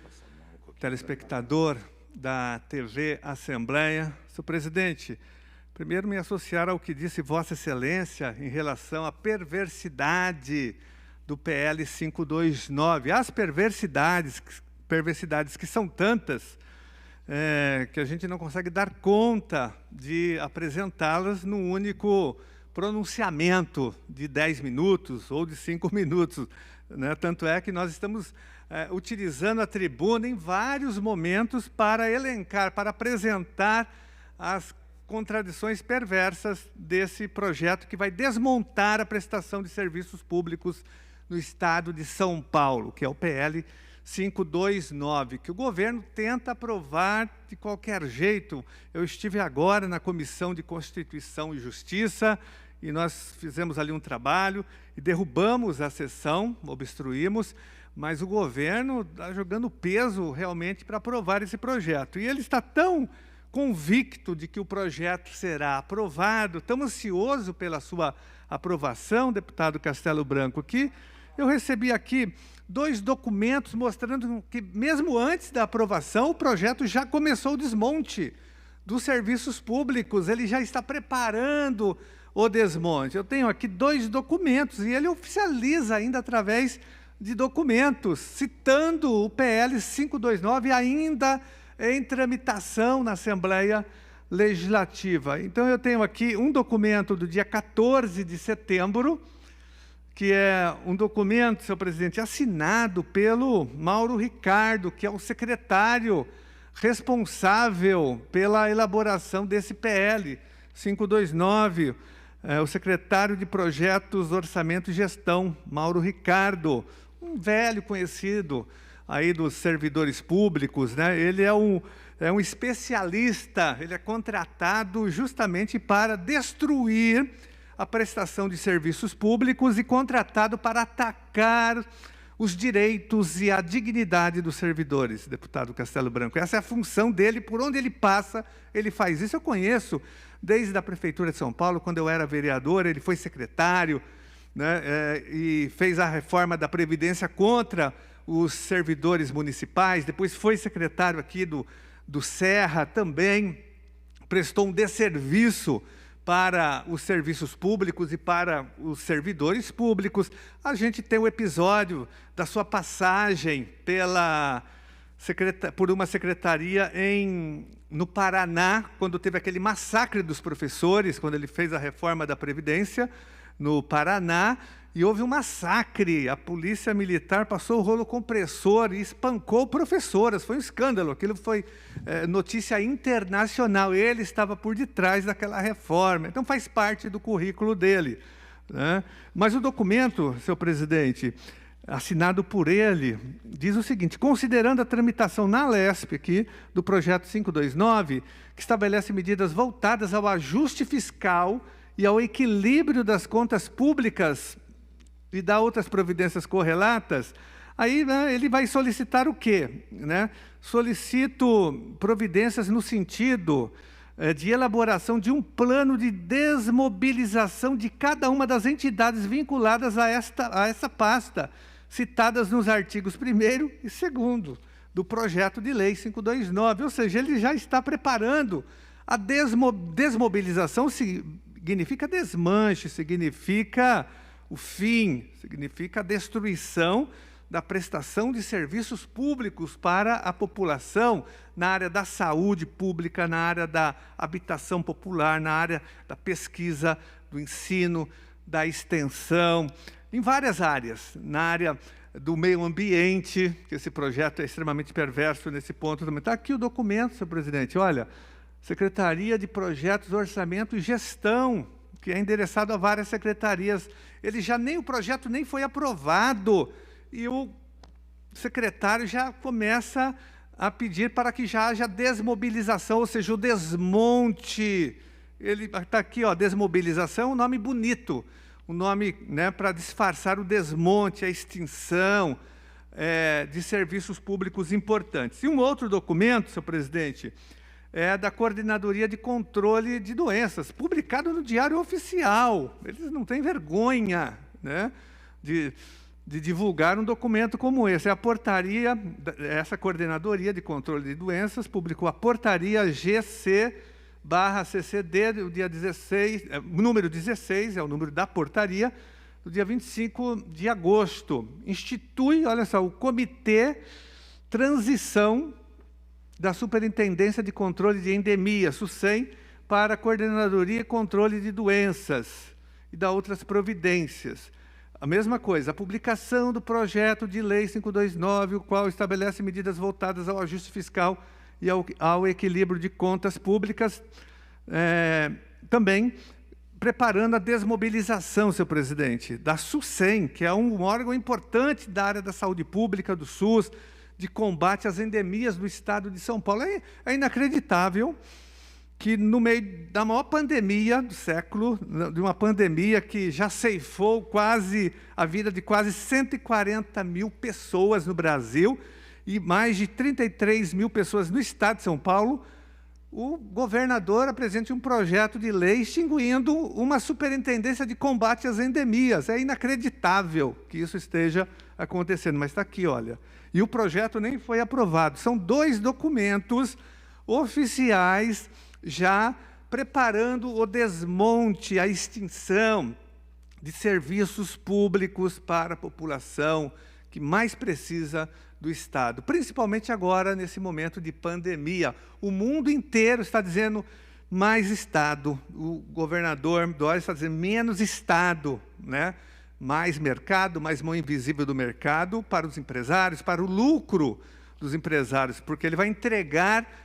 telespectador da TV Assembleia. Senhor presidente, primeiro me associar ao que disse Vossa Excelência em relação à perversidade do PL 529. As perversidades que são tantas que a gente não consegue dar conta de apresentá-las num único pronunciamento de 10 minutos ou de 5 minutos. Né? Tanto é que nós estamos utilizando a tribuna em vários momentos para elencar, para apresentar as contradições perversas desse projeto que vai desmontar a prestação de serviços públicos no Estado de São Paulo, que é o PL 529, que o governo tenta aprovar de qualquer jeito. Eu estive agora na Comissão de Constituição e Justiça e nós fizemos ali um trabalho e derrubamos a sessão, obstruímos, mas o governo está jogando peso realmente para aprovar esse projeto. E ele está tão convicto de que o projeto será aprovado, tão ansioso pela sua aprovação, deputado Castelo Branco, que eu recebi aqui 2 documentos mostrando que, mesmo antes da aprovação, o projeto já começou o desmonte dos serviços públicos, ele já está preparando o desmonte. Eu tenho aqui 2 documentos e ele oficializa ainda através de documentos, citando o PL 529 ainda em tramitação na Assembleia Legislativa. Então, eu tenho aqui um documento do dia 14 de setembro, que é um documento, senhor presidente, assinado pelo Mauro Ricardo, que é o secretário responsável pela elaboração desse PL 529, o secretário de Projetos, Orçamento e Gestão, Mauro Ricardo, um velho conhecido aí dos servidores públicos, né? Ele é é um especialista, ele é contratado justamente para destruir a prestação de serviços públicos e contratado para atacar os direitos e a dignidade dos servidores, deputado Castelo Branco. Essa é a função dele, por onde ele passa, ele faz isso. Eu conheço desde a Prefeitura de São Paulo, quando eu era vereador, ele foi secretário, né, e fez a reforma da Previdência contra os servidores municipais, depois foi secretário aqui do Serra, também prestou um desserviço para os serviços públicos e para os servidores públicos. A gente tem o episódio da sua passagem por uma secretaria no Paraná, quando teve aquele massacre dos professores, quando ele fez a reforma da Previdência no Paraná, e houve um massacre. A polícia militar passou o rolo compressor e espancou professoras. Foi um escândalo, aquilo foi notícia internacional. Ele estava por detrás daquela reforma, então faz parte do currículo dele, né? Mas o documento, senhor presidente, assinado por ele, diz o seguinte: considerando a tramitação na Alesp aqui, do projeto 529, que estabelece medidas voltadas ao ajuste fiscal e ao equilíbrio das contas públicas e dá outras providências correlatas, aí, né, ele vai solicitar o quê? Né? Solicito providências no sentido de elaboração de um plano de desmobilização de cada uma das entidades vinculadas a essa pasta, citadas nos artigos 1º e 2º do projeto de lei 529. Ou seja, ele já está preparando a desmobilização. Significa desmanche, significa o fim, significa a destruição da prestação de serviços públicos para a população, na área da saúde pública, na área da habitação popular, na área da pesquisa, do ensino, da extensão, em várias áreas, na área do meio ambiente, que esse projeto é extremamente perverso nesse ponto também. Está aqui o documento, senhor presidente, olha, Secretaria de Projetos, Orçamento e Gestão, que é endereçado a várias secretarias. O projeto nem foi aprovado, e o secretário já começa a pedir para que já haja desmobilização, ou seja, o desmonte. Ele está aqui, ó, desmobilização, um nome bonito, um nome, né, para disfarçar o desmonte, a extinção de serviços públicos importantes. E um outro documento, senhor presidente, é da Coordenadoria de Controle de Doenças, publicado no Diário Oficial. Eles não têm vergonha, né, de divulgar um documento como esse. É a portaria, essa Coordenadoria de Controle de Doenças publicou a portaria GC/CCD, do dia 16, número 16, é o número da portaria, do dia 25 de agosto. Institui, olha só, o Comitê Transição da Superintendência de Controle de Endemia, SUSEM, para a Coordenadoria e Controle de Doenças e da outras providências. A mesma coisa, a publicação do projeto de lei 529, o qual estabelece medidas voltadas ao ajuste fiscal e ao equilíbrio de contas públicas, também preparando a desmobilização, senhor presidente, da SUSEM, que é um órgão importante da área da saúde pública, do SUS, de combate às endemias do estado de São Paulo. É inacreditável que, no meio da maior pandemia do século, de uma pandemia que já ceifou a vida de quase 140 mil pessoas no Brasil e mais de 33 mil pessoas no estado de São Paulo, o governador apresente um projeto de lei extinguindo uma superintendência de combate às endemias. É inacreditável que isso esteja acontecendo, mas está aqui, olha. E o projeto nem foi aprovado. São 2 documentos oficiais já preparando o desmonte, a extinção de serviços públicos para a população que mais precisa do Estado, principalmente agora, nesse momento de pandemia. O mundo inteiro está dizendo mais Estado. O governador Dória está dizendo menos Estado, né? Mais mercado, mais mão invisível do mercado para os empresários, para o lucro dos empresários, porque ele vai entregar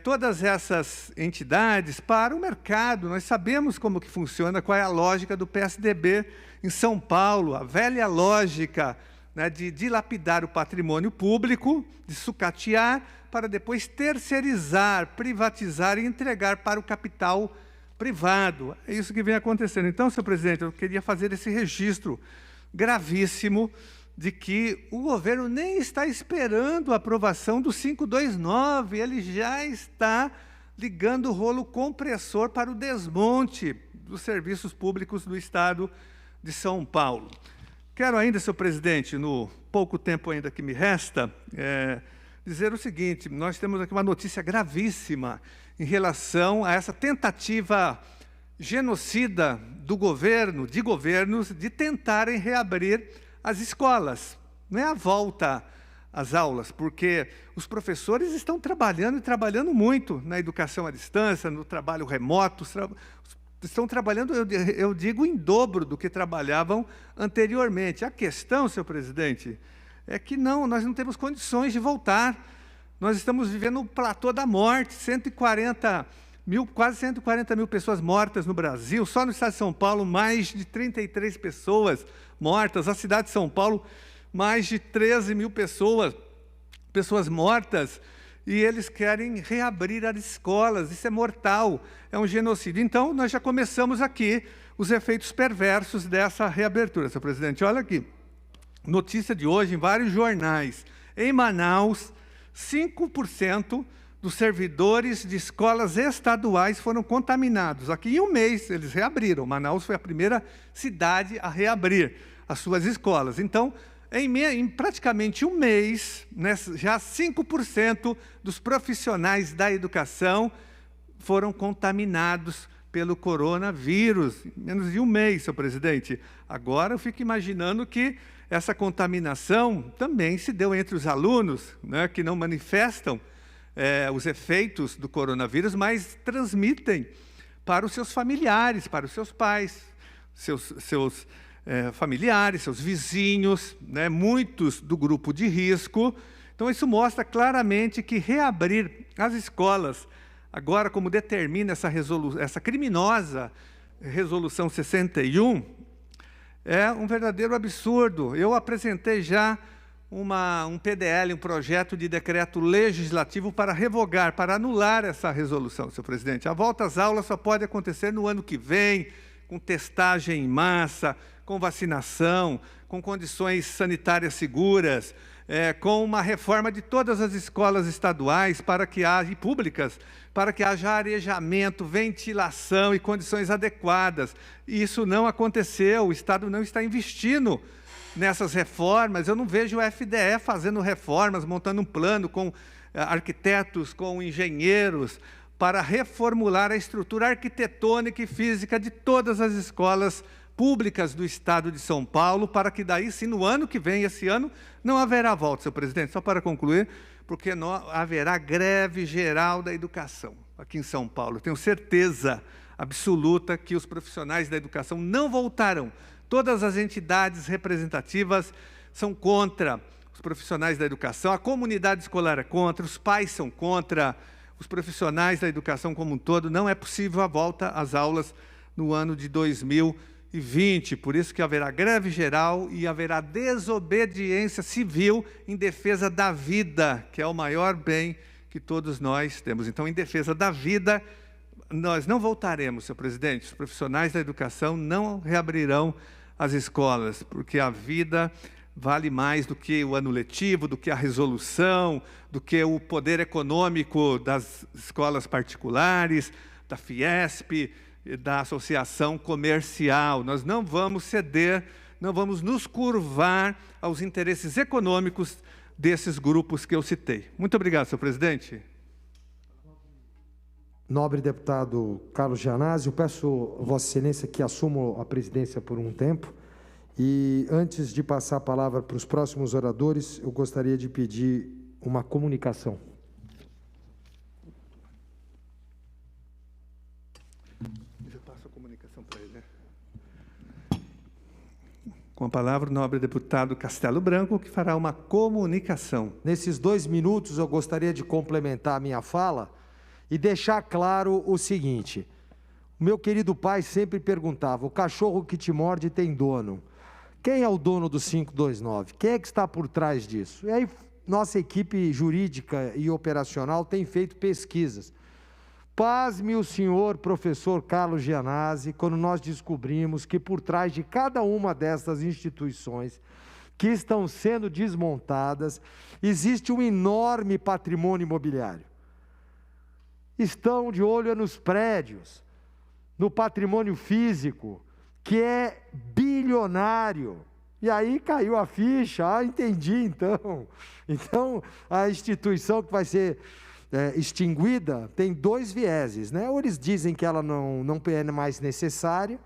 todas essas entidades para o mercado. Nós sabemos como que funciona, qual é a lógica do PSDB em São Paulo, a velha lógica né, de dilapidar o patrimônio público, de sucatear, para depois terceirizar, privatizar e entregar para o capital privado. É isso que vem acontecendo. Então, senhor presidente, eu queria fazer esse registro gravíssimo de que o governo nem está esperando a aprovação do 529, ele já está ligando o rolo compressor para o desmonte dos serviços públicos do Estado de São Paulo. Quero ainda, senhor presidente, no pouco tempo ainda que me resta, dizer o seguinte: nós temos aqui uma notícia gravíssima em relação a essa tentativa genocida do governo, de governos, de tentarem reabrir as escolas. Não é a volta às aulas, porque os professores estão trabalhando, e trabalhando muito na educação à distância, no trabalho remoto, estão trabalhando, eu digo, em dobro do que trabalhavam anteriormente. A questão, senhor presidente, é que nós não temos condições de voltar. Nós estamos vivendo o platô da morte, quase 140 mil pessoas mortas no Brasil. Só no estado de São Paulo, mais de 33 pessoas mortas. A cidade de São Paulo, mais de 13 mil pessoas mortas. E eles querem reabrir as escolas. Isso é mortal, é um genocídio. Então, nós já começamos aqui os efeitos perversos dessa reabertura, senhor presidente. Olha aqui, notícia de hoje em vários jornais. Em Manaus, 5% dos servidores de escolas estaduais foram contaminados. Aqui em um mês eles reabriram. Manaus foi a primeira cidade a reabrir as suas escolas. Então, em praticamente um mês, né, já 5% dos profissionais da educação foram contaminados pelo coronavírus. Em menos de um mês, senhor presidente. Agora eu fico imaginando que essa contaminação também se deu entre os alunos, né, que não manifestam os efeitos do coronavírus, mas transmitem para os seus familiares, para os seus pais, seus familiares, seus vizinhos, né, muitos do grupo de risco. Então, isso mostra claramente que reabrir as escolas, agora como determina essa criminosa Resolução 61, é um verdadeiro absurdo. Eu apresentei já um PDL, um projeto de decreto legislativo para revogar, para anular essa resolução, senhor presidente. A volta às aulas só pode acontecer no ano que vem, com testagem em massa, com vacinação, com condições sanitárias seguras, com uma reforma de todas as escolas estaduais e públicas, para que haja arejamento, ventilação e condições adequadas. E isso não aconteceu, o Estado não está investindo nessas reformas. Eu não vejo o FDE fazendo reformas, montando um plano com arquitetos, com engenheiros, para reformular a estrutura arquitetônica e física de todas as escolas públicas do Estado de São Paulo, para que daí, sim, no ano que vem, esse ano, não haverá volta, senhor presidente. Só para concluir, porque não haverá greve geral da educação aqui em São Paulo. Eu tenho certeza absoluta que os profissionais da educação não voltarão. Todas as entidades representativas são contra os profissionais da educação, a comunidade escolar é contra, os pais são contra, os profissionais da educação como um todo. Não é possível a volta às aulas no ano de 2020. Por isso que haverá greve geral e haverá desobediência civil em defesa da vida, que é o maior bem que todos nós temos. Então, em defesa da vida, nós não voltaremos, senhor presidente. Os profissionais da educação não reabrirão as escolas, porque a vida vale mais do que o ano letivo, do que a resolução, do que o poder econômico das escolas particulares, da Fiesp, da associação comercial. Nós não vamos ceder, não vamos nos curvar aos interesses econômicos desses grupos que eu citei. Muito obrigado, senhor presidente. Nobre deputado Carlos Gianazzi, peço a Vossa Excelência que assuma a presidência por um tempo. E antes de passar a palavra para os próximos oradores, eu gostaria de pedir uma comunicação. Eu passo a comunicação para ele, né? Com a palavra, o nobre deputado Castelo Branco, que fará uma comunicação. Nesses 2 minutos, eu gostaria de complementar a minha fala e deixar claro o seguinte: o meu querido pai sempre perguntava: o cachorro que te morde tem dono. Quem é o dono do 529? Quem é que está por trás disso? E aí, nossa equipe jurídica e operacional tem feito pesquisas. Pasme o senhor professor Carlos Gianazzi, quando nós descobrimos que por trás de cada uma dessas instituições que estão sendo desmontadas, existe um enorme patrimônio imobiliário. Estão de olho nos prédios, no patrimônio físico, que é bilionário. E aí caiu a ficha, entendi então. Então, a instituição que vai ser extinguida tem dois vieses, né? Ou eles dizem que ela não é mais necessária,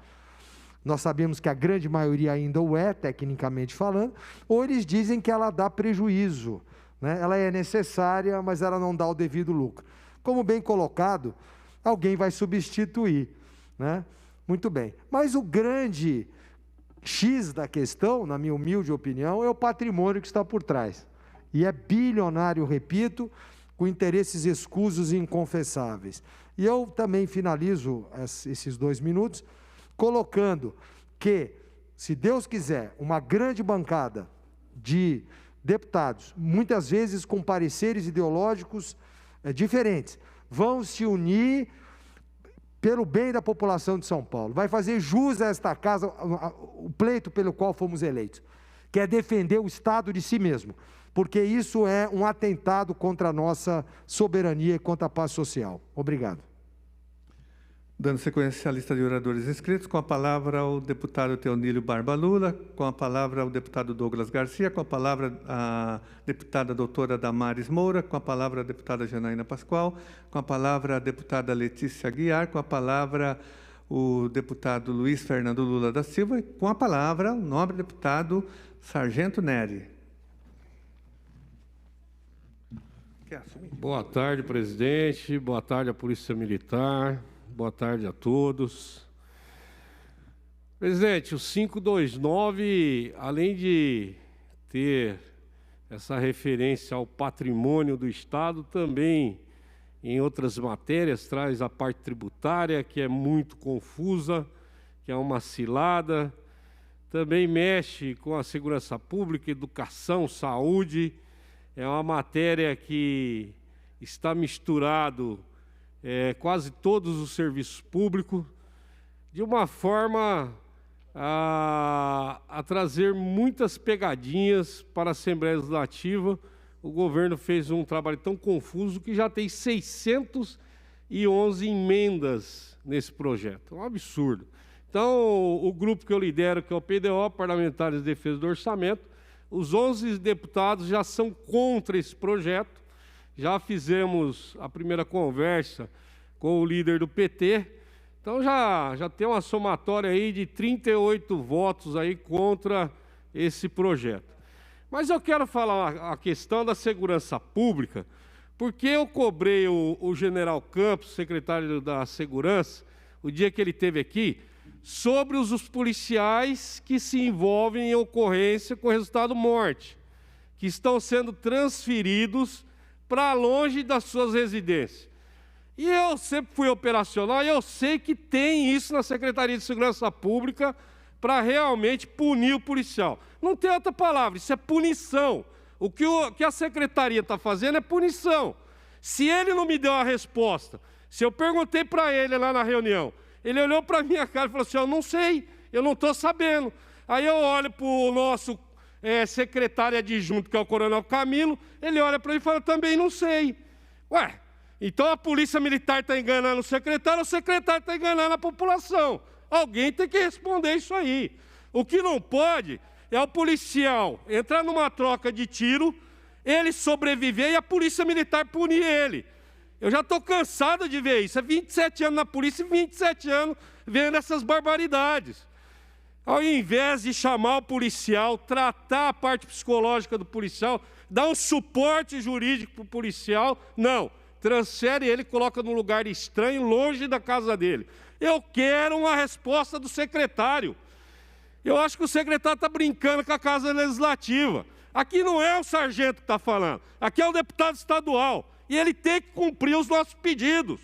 nós sabemos que a grande maioria ainda o é, tecnicamente falando, ou eles dizem que ela dá prejuízo, né? Ela é necessária, mas ela não dá o devido lucro. Como bem colocado, alguém vai substituir, né? Muito bem. Mas o grande X da questão, na minha humilde opinião, é o patrimônio que está por trás. E é bilionário, repito, com interesses escusos e inconfessáveis. E eu também finalizo esses 2 minutos colocando que, se Deus quiser, uma grande bancada de deputados, muitas vezes com pareceres ideológicos diferentes, vão se unir pelo bem da população de São Paulo. Vai fazer jus a esta casa, o pleito pelo qual fomos eleitos, que é defender o Estado de si mesmo, porque isso é um atentado contra a nossa soberania e contra a paz social. Obrigado. Dando sequência à lista de oradores inscritos, com a palavra o deputado Teonílio Barba Lula, com a palavra o deputado Douglas Garcia, com a palavra a deputada doutora Damares Moura, com a palavra a deputada Janaína Pascoal, com a palavra a deputada Letícia Aguiar, com a palavra o deputado Luiz Fernando Lula da Silva, e com a palavra o nobre deputado Sargento Neri. Boa tarde, presidente. Boa tarde à Polícia Militar. Boa tarde a todos. Presidente, o 529, além de ter essa referência ao patrimônio do Estado, também, em outras matérias, traz a parte tributária, que é muito confusa, que é uma cilada. Também mexe com a segurança pública, educação, saúde. É uma matéria que está misturado quase todos os serviços públicos, de uma forma a trazer muitas pegadinhas para a Assembleia Legislativa. O governo fez um trabalho tão confuso que já tem 611 emendas nesse projeto. É um absurdo. Então, o grupo que eu lidero, que é o PDO, Parlamentares de Defesa do Orçamento, os 11 deputados já são contra esse projeto. Já fizemos a primeira conversa com o líder do PT, então já tem uma somatória aí de 38 votos aí contra esse projeto. Mas eu quero falar a questão da segurança pública, porque eu cobrei o general Campos, secretário da Segurança, o dia que ele esteve aqui, sobre os policiais que se envolvem em ocorrência com resultado morte, que estão sendo transferidos para longe das suas residências. E eu sempre fui operacional e eu sei que tem isso na Secretaria de Segurança Pública para realmente punir o policial. Não tem outra palavra, isso é punição. O que a Secretaria está fazendo é punição. Se ele não me deu a resposta, se eu perguntei para ele lá na reunião, ele olhou para a minha cara e falou assim, eu não sei, eu não estou sabendo. Aí eu olho para o nosso secretário adjunto, que é o Coronel Camilo, ele olha para mim e fala, também não sei. Ué, então a Polícia Militar está enganando o secretário está enganando a população. Alguém tem que responder isso aí. O que não pode é o policial entrar numa troca de tiro, ele sobreviver e a Polícia Militar punir ele. Eu já estou cansado de ver isso. É 27 anos na polícia e 27 anos vendo essas barbaridades. Ao invés de chamar o policial, tratar a parte psicológica do policial, dar um suporte jurídico para o policial, não. Transfere ele, coloca num lugar estranho, longe da casa dele. Eu quero uma resposta do secretário. Eu acho que o secretário está brincando com a Casa Legislativa. Aqui não é o sargento que está falando, aqui é o deputado estadual. E ele tem que cumprir os nossos pedidos.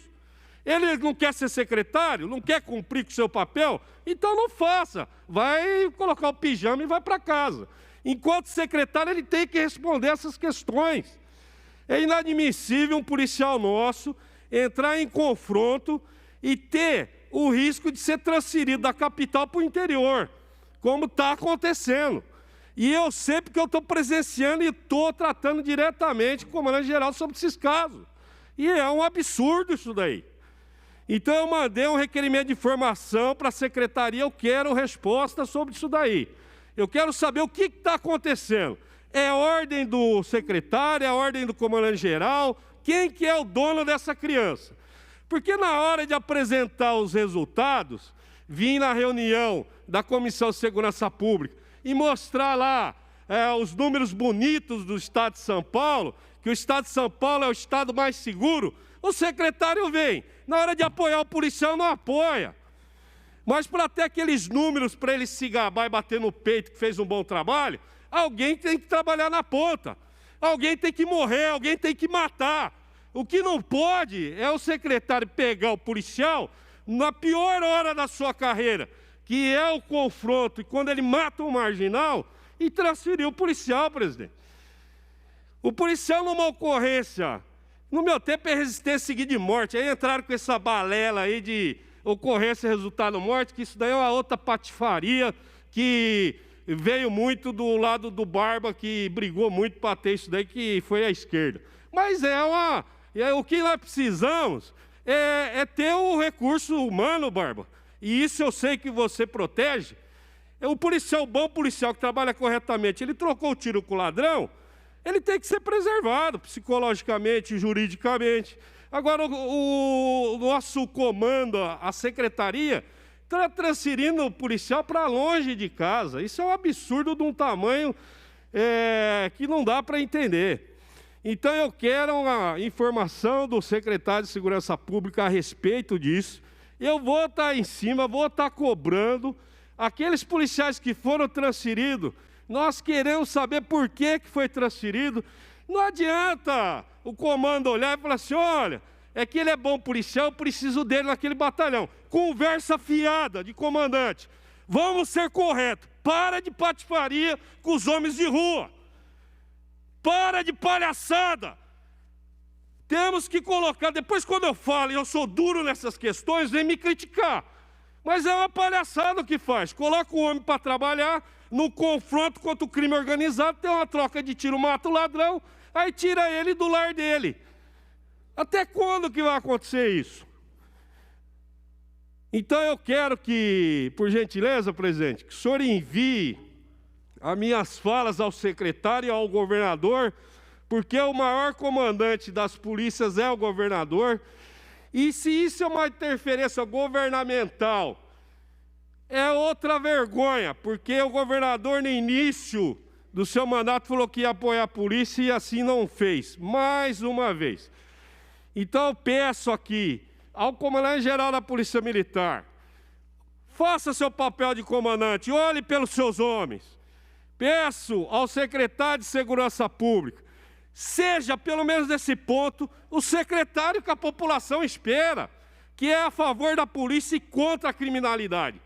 Ele não quer ser secretário, não quer cumprir com o seu papel, então não faça. Vai colocar o pijama e vai para casa. Enquanto secretário, ele tem que responder essas questões. É inadmissível um policial nosso entrar em confronto e ter o risco de ser transferido da capital para o interior, como está acontecendo. E eu sei porque eu estou presenciando e estou tratando diretamente com o comandante-geral sobre esses casos. E é um absurdo isso daí. Então eu mandei um requerimento de informação para a secretaria, eu quero resposta sobre isso daí. Eu quero saber o que está acontecendo. É a ordem do secretário, é a ordem do comandante-geral, quem que é o dono dessa criança? Porque na hora de apresentar os resultados, vim na reunião da Comissão de Segurança Pública e mostrar lá os números bonitos do Estado de São Paulo, que o Estado de São Paulo é o estado mais seguro, o secretário vem. Na hora de apoiar o policial, não apoia. Mas para ter aqueles números, para ele se gabar e bater no peito que fez um bom trabalho, alguém tem que trabalhar na ponta. Alguém tem que morrer, alguém tem que matar. O que não pode é o secretário pegar o policial na pior hora da sua carreira, que é o confronto, e quando ele mata um marginal, e transferir o policial, presidente. O policial numa ocorrência, no meu tempo é resistência seguida de morte, aí entraram com essa balela aí de ocorrência resultado morte, que isso daí é uma outra patifaria que veio muito do lado do Barba, que brigou muito para ter isso daí, que foi a esquerda. Mas o que nós precisamos é ter o recurso humano, Barba. E isso eu sei que você protege. O policial, bom policial que trabalha corretamente, ele trocou o tiro com o ladrão, ele tem que ser preservado psicologicamente, juridicamente. Agora, o nosso comando, a secretaria, está transferindo o policial para longe de casa. Isso é um absurdo de um tamanho que não dá para entender. Então, eu quero uma informação do secretário de Segurança Pública a respeito disso. Eu vou estar em cima, vou estar cobrando. Aqueles policiais que foram transferidos, nós queremos saber por que foi transferido. Não adianta o comando olhar e falar assim, olha, é que ele é bom policial, eu preciso dele naquele batalhão. Conversa fiada de comandante. Vamos ser corretos. Para de patifaria com os homens de rua. Para de palhaçada. Temos que colocar, depois quando eu falo e eu sou duro nessas questões, vem me criticar. Mas é uma palhaçada o que faz. Coloca o homem para trabalhar, no confronto contra o crime organizado, tem uma troca de tiro, mata o ladrão, aí tira ele do lar dele. Até quando que vai acontecer isso? Então eu quero que, por gentileza, presidente, que o senhor envie as minhas falas ao secretário e ao governador, porque o maior comandante das polícias é o governador, e se isso é uma interferência governamental, é outra vergonha, porque o governador, no início do seu mandato, falou que ia apoiar a polícia e assim não fez, mais uma vez. Então eu peço aqui ao comandante-geral da Polícia Militar, faça seu papel de comandante, olhe pelos seus homens. Peço ao secretário de Segurança Pública, seja, pelo menos nesse ponto, o secretário que a população espera, que é a favor da polícia e contra a criminalidade.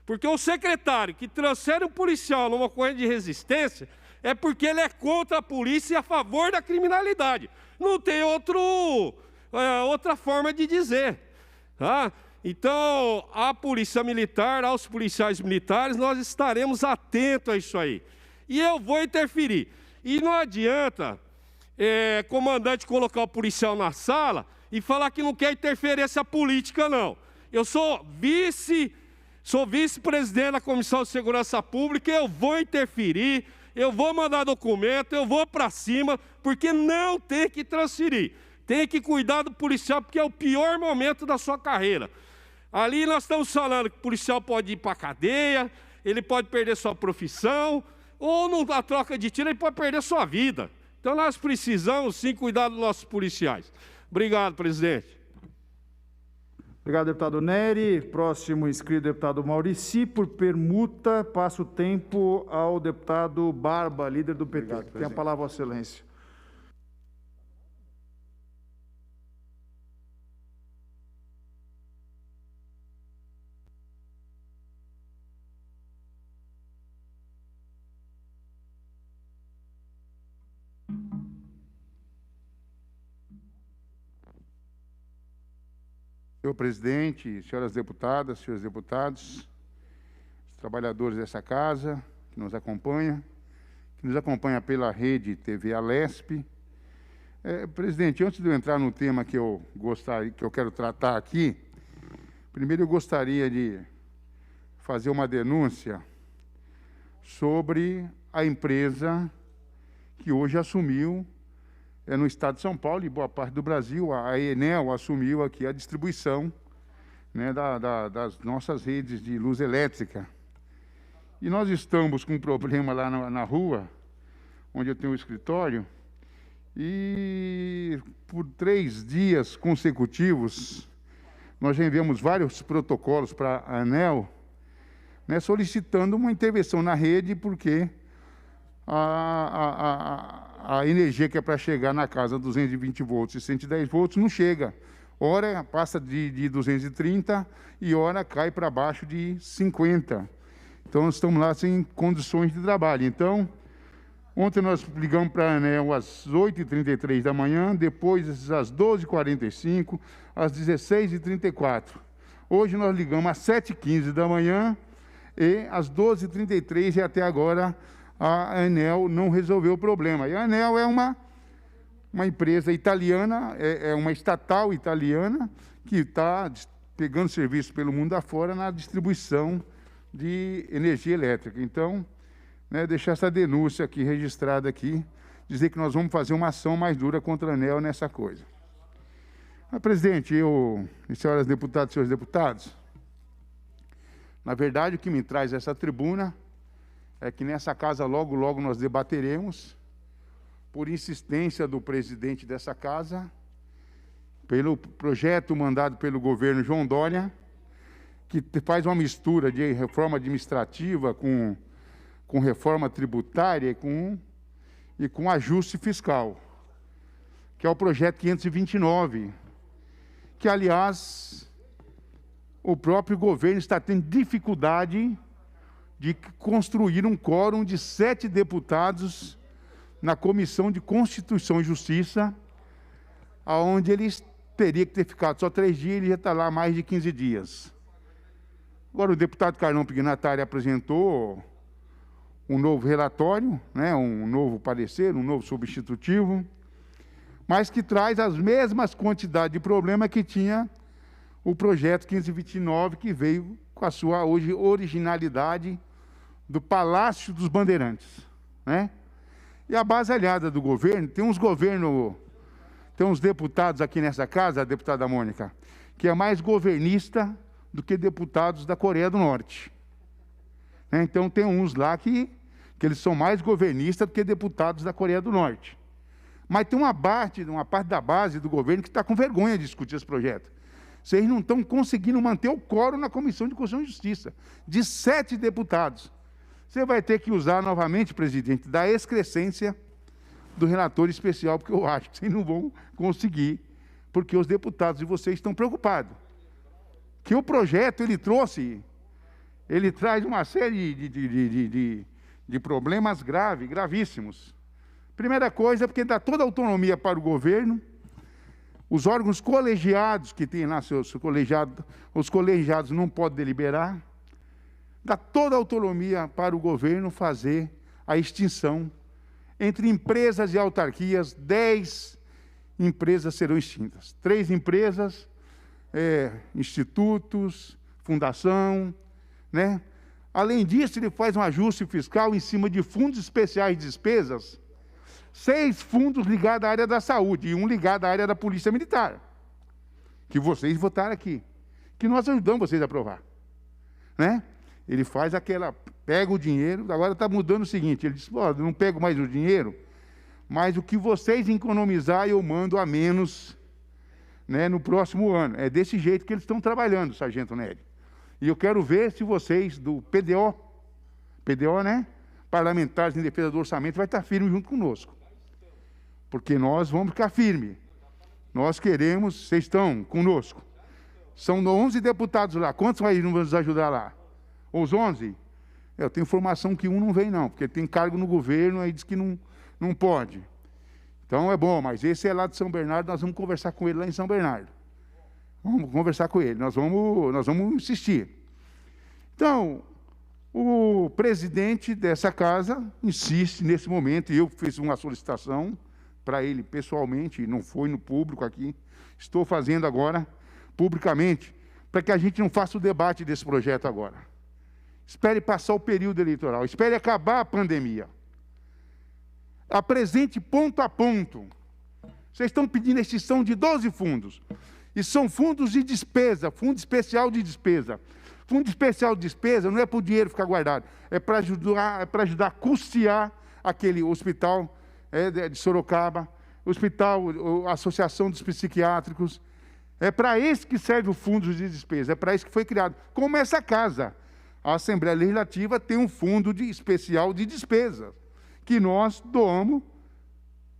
Porque o secretário que transfere um policial numa ocorrência de resistência é porque ele é contra a polícia e a favor da criminalidade. Não tem outra forma de dizer. Tá? Então, a Polícia Militar, aos policiais militares, nós estaremos atentos a isso aí. E eu vou interferir. E não adianta comandante colocar o policial na sala e falar que não quer interferência política, não. Eu sou vice-presidente da Comissão de Segurança Pública, eu vou interferir, eu vou mandar documento, eu vou para cima, porque não tem que transferir. Tem que cuidar do policial, porque é o pior momento da sua carreira. Ali nós estamos falando que o policial pode ir para a cadeia, ele pode perder sua profissão, ou na troca de tiro ele pode perder sua vida. Então nós precisamos sim cuidar dos nossos policiais. Obrigado, presidente. Obrigado, deputado Nery. Próximo inscrito, deputado Maurici. Por permuta, passa o tempo ao deputado Barba, líder do PT. Obrigado, tem a palavra, Vossa Excelência. Senhor presidente, senhoras deputadas, senhores deputados, os trabalhadores dessa casa que nos acompanha pela rede TV Alesp. Presidente, antes de eu entrar no tema que eu quero tratar aqui, primeiro eu gostaria de fazer uma denúncia sobre a empresa que hoje assumiu no estado de São Paulo e boa parte do Brasil. A Enel assumiu aqui a distribuição, né, das nossas redes de luz elétrica. E nós estamos com um problema lá na rua, onde eu tenho o escritório, e por 3 dias consecutivos, nós já enviamos vários protocolos para a ANEEL, né, solicitando uma intervenção na rede, porque a energia que é para chegar na casa 220 volts e 110 volts não chega. Ora passa de 230 e ora cai para baixo de 50. Então, nós estamos lá sem condições de trabalho. Então, ontem nós ligamos para a ANEEL às 8h33 da manhã, depois às 12h45, às 16h34. Hoje nós ligamos às 7h15 da manhã e às 12h33 e até agora a ANEEL não resolveu o problema. E a ANEEL é uma empresa italiana, é uma estatal italiana que está pegando serviço pelo mundo afora na distribuição de energia elétrica. Então, né, deixar essa denúncia aqui registrada aqui, dizer que nós vamos fazer uma ação mais dura contra a ANEEL nessa coisa. Mas, presidente, senhoras deputadas e senhores deputados, na verdade, o que me traz essa tribuna é que nessa casa logo, logo nós debateremos, por insistência do presidente dessa casa, pelo projeto mandado pelo governo João Dória, que faz uma mistura de reforma administrativa com reforma tributária e com ajuste fiscal, que é o projeto 529, que, aliás, o próprio governo está tendo dificuldade de construir um quórum de 7 deputados na Comissão de Constituição e Justiça, onde eles teriam que ter ficado só 3 dias, ele já está lá há mais de 15 dias. Agora, o deputado Carlão Pignatari apresentou um novo relatório, né, um novo parecer, um novo substitutivo, mas que traz as mesmas quantidades de problema que tinha o projeto 1529, que veio com a sua hoje originalidade do Palácio dos Bandeirantes, né? E a base aliada do governo, tem uns deputados aqui nessa casa, a deputada Mônica, que é mais governista do que deputados da Coreia do Norte. Né? Então, tem uns lá que eles são mais governistas do que deputados da Coreia do Norte. Mas tem uma parte da base do governo que está com vergonha de discutir esse projeto. Vocês não estão conseguindo manter o quórum na Comissão de Constituição e Justiça, de 7 deputados. Você vai ter que usar novamente, presidente, da excrescência do relator especial, porque eu acho que vocês não vão conseguir, porque os deputados de vocês estão preocupados. Que o projeto, ele traz uma série de problemas gravíssimos. Primeira coisa, porque dá toda a autonomia para o governo, os órgãos colegiados que têm lá os colegiados não podem deliberar, dá toda a autonomia para o governo fazer a extinção. Entre empresas e autarquias, 10 empresas serão extintas. 3 empresas, institutos, fundação, né? Além disso, ele faz um ajuste fiscal em cima de fundos especiais de despesas, 6 fundos ligados à área da saúde e um ligado à área da Polícia Militar, que vocês votaram aqui, que nós ajudamos vocês a aprovar, né? Ele faz pega o dinheiro, agora está mudando o seguinte, ele diz, não pego mais o dinheiro, mas o que vocês economizar eu mando a menos, né, no próximo ano. É desse jeito que eles estão trabalhando, Sargento Nery. E eu quero ver se vocês do PDO, né, Parlamentares em Defesa do Orçamento, vai estar firme junto conosco. Porque nós vamos ficar firmes. Nós queremos, vocês estão conosco. São 11 deputados lá. Quantos vai nos ajudar lá? Os 11? Eu tenho informação que um não vem, não, porque tem cargo no governo, aí diz que não pode. Então é bom, mas esse é lá de São Bernardo, nós vamos conversar com ele lá em São Bernardo. Vamos conversar com ele, nós vamos insistir. Então, o presidente dessa casa insiste nesse momento, e eu fiz uma solicitação para ele pessoalmente, não foi no público aqui, estou fazendo agora publicamente, para que a gente não faça o debate desse projeto agora. Espere passar o período eleitoral, espere acabar a pandemia. Apresente ponto a ponto. Vocês estão pedindo extinção de 12 fundos, e são fundos de despesa, fundo especial de despesa. Fundo especial de despesa não é para o dinheiro ficar guardado, é para ajudar a custear aquele hospital de Sorocaba, hospital, a Associação dos Psiquiátricos. É para isso que serve o fundo de despesa, é para isso que foi criado. Como essa casa, a Assembleia Legislativa tem um fundo especial de despesa, que nós doamos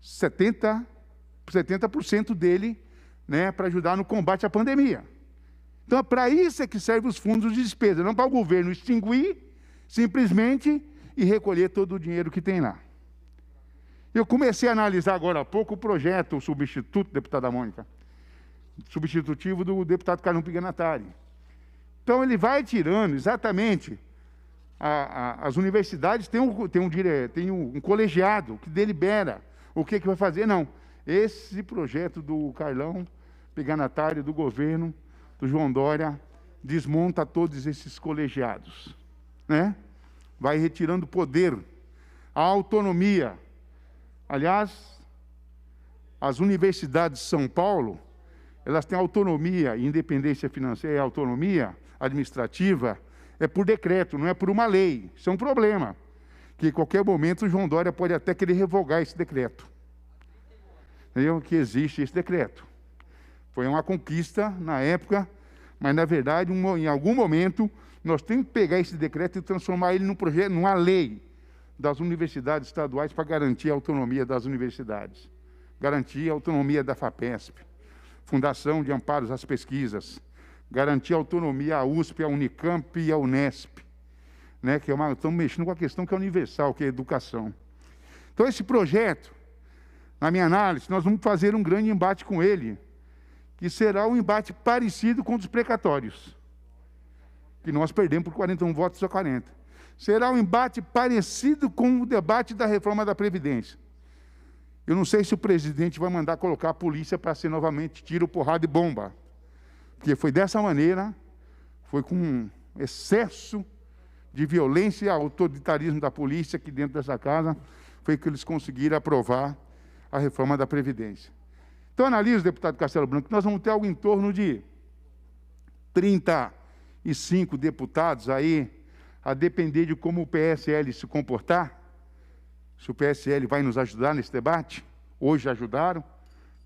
70% dele, né, para ajudar no combate à pandemia. Então, é para isso que servem os fundos de despesa, não para o governo extinguir, simplesmente, e recolher todo o dinheiro que tem lá. Eu comecei a analisar agora há pouco o projeto, o substituto, deputada Mônica, substitutivo do deputado Carlão Piganatari. Então, ele vai tirando exatamente, as universidades têm um colegiado que delibera o que vai fazer. Não, esse projeto do Carlão Piganatari, do governo, do João Dória, desmonta todos esses colegiados, né? Vai retirando o poder, a autonomia. Aliás, as universidades de São Paulo, elas têm autonomia, independência financeira e autonomia administrativa, é por decreto, não é por uma lei. Isso é um problema, que em qualquer momento o João Dória pode até querer revogar esse decreto. Entendeu? Que existe esse decreto. Foi uma conquista na época, mas, na verdade, em algum momento, nós temos que pegar esse decreto e transformar ele num projeto, numa lei das universidades estaduais para garantir a autonomia das universidades, garantir a autonomia da FAPESP, Fundação de Amparos às Pesquisas, garantir a autonomia à USP, à Unicamp e à Unesp, né, que estamos mexendo com a questão que é universal, que é a educação. Então, esse projeto, na minha análise, nós vamos fazer um grande embate com ele, que será um embate parecido com os precatórios, que nós perdemos por 41 votos a 40. Será um embate parecido com o debate da reforma da Previdência. Eu não sei se o presidente vai mandar colocar a polícia para ser novamente tiro, porrada e bomba, porque foi dessa maneira, foi com excesso de violência e autoritarismo da polícia aqui dentro dessa casa, foi que eles conseguiram aprovar a reforma da Previdência. Então, analise, deputado Castelo Branco, que nós vamos ter algo em torno de 35 deputados aí, a depender de como o PSL se comportar, se o PSL vai nos ajudar nesse debate. Hoje ajudaram,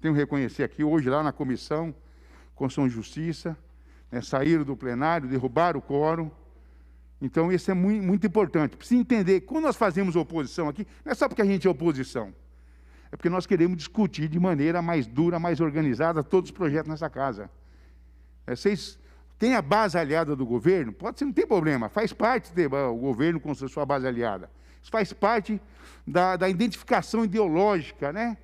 tenho que reconhecer aqui, hoje lá na Comissão, Constituição e Justiça, né, saíram do plenário, derrubaram o quórum. Então, isso é muito, muito importante. Precisa entender, quando nós fazemos oposição aqui, não é só porque a gente é oposição, é porque nós queremos discutir de maneira mais dura, mais organizada, todos os projetos nessa casa. Vocês têm a base aliada do governo? Pode ser, não tem problema, faz parte do governo com a sua base aliada. Isso faz parte da identificação ideológica, né?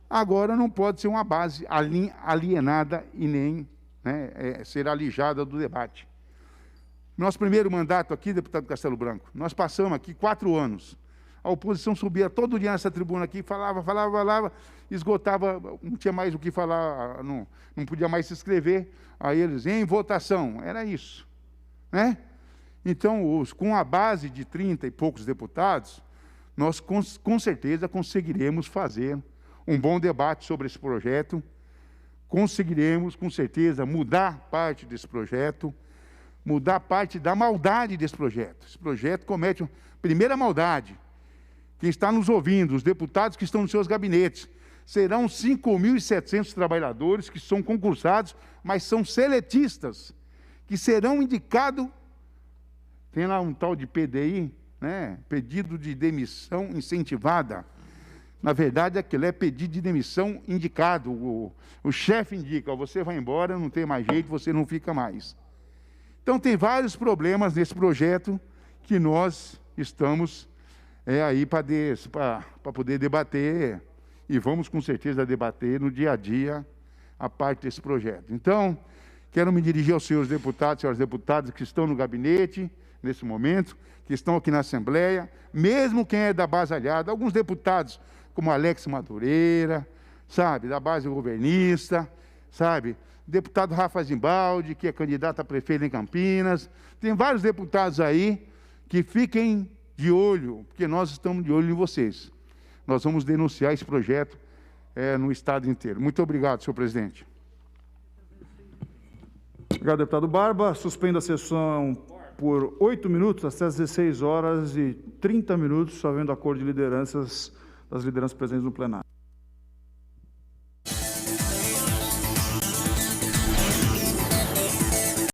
Agora, não pode ser uma base alienada e nem, né, ser alijada do debate. Nosso primeiro mandato aqui, deputado Castelo Branco, nós passamos aqui 4 anos. A oposição subia todo dia nessa tribuna aqui, falava, esgotava, não tinha mais o que falar, não podia mais se inscrever. Aí eles, em votação, era isso, né? Então, com a base de 30 e poucos deputados, nós com certeza conseguiremos fazer um bom debate sobre esse projeto, conseguiremos, com certeza, mudar parte desse projeto, mudar parte da maldade desse projeto. Esse projeto comete a primeira maldade. Quem está nos ouvindo, os deputados que estão nos seus gabinetes, serão 5.700 trabalhadores que são concursados, mas são seletistas, que serão indicados, tem lá um tal de PDI, né? Pedido de demissão incentivada. Na verdade, aquilo é pedido de demissão indicado. O chefe indica, você vai embora, não tem mais jeito, você não fica mais. Então, tem vários problemas nesse projeto que nós estamos aí para poder debater, e vamos com certeza debater no dia a dia a parte desse projeto. Então, quero me dirigir aos senhores deputados e às deputadas que estão no gabinete, nesse momento, que estão aqui na Assembleia, mesmo quem é da base aliada, alguns deputados, como Alex Madureira, sabe, da base governista, sabe, deputado Rafa Zimbaldi, que é candidato a prefeito em Campinas, tem vários deputados aí que fiquem de olho, porque nós estamos de olho em vocês. Nós vamos denunciar esse projeto no Estado inteiro. Muito obrigado, senhor presidente. Obrigado, deputado Barba. Suspendo a sessão por 8 minutos, até às 16 horas e 30 minutos, havendo acordo de lideranças, das lideranças presentes no plenário.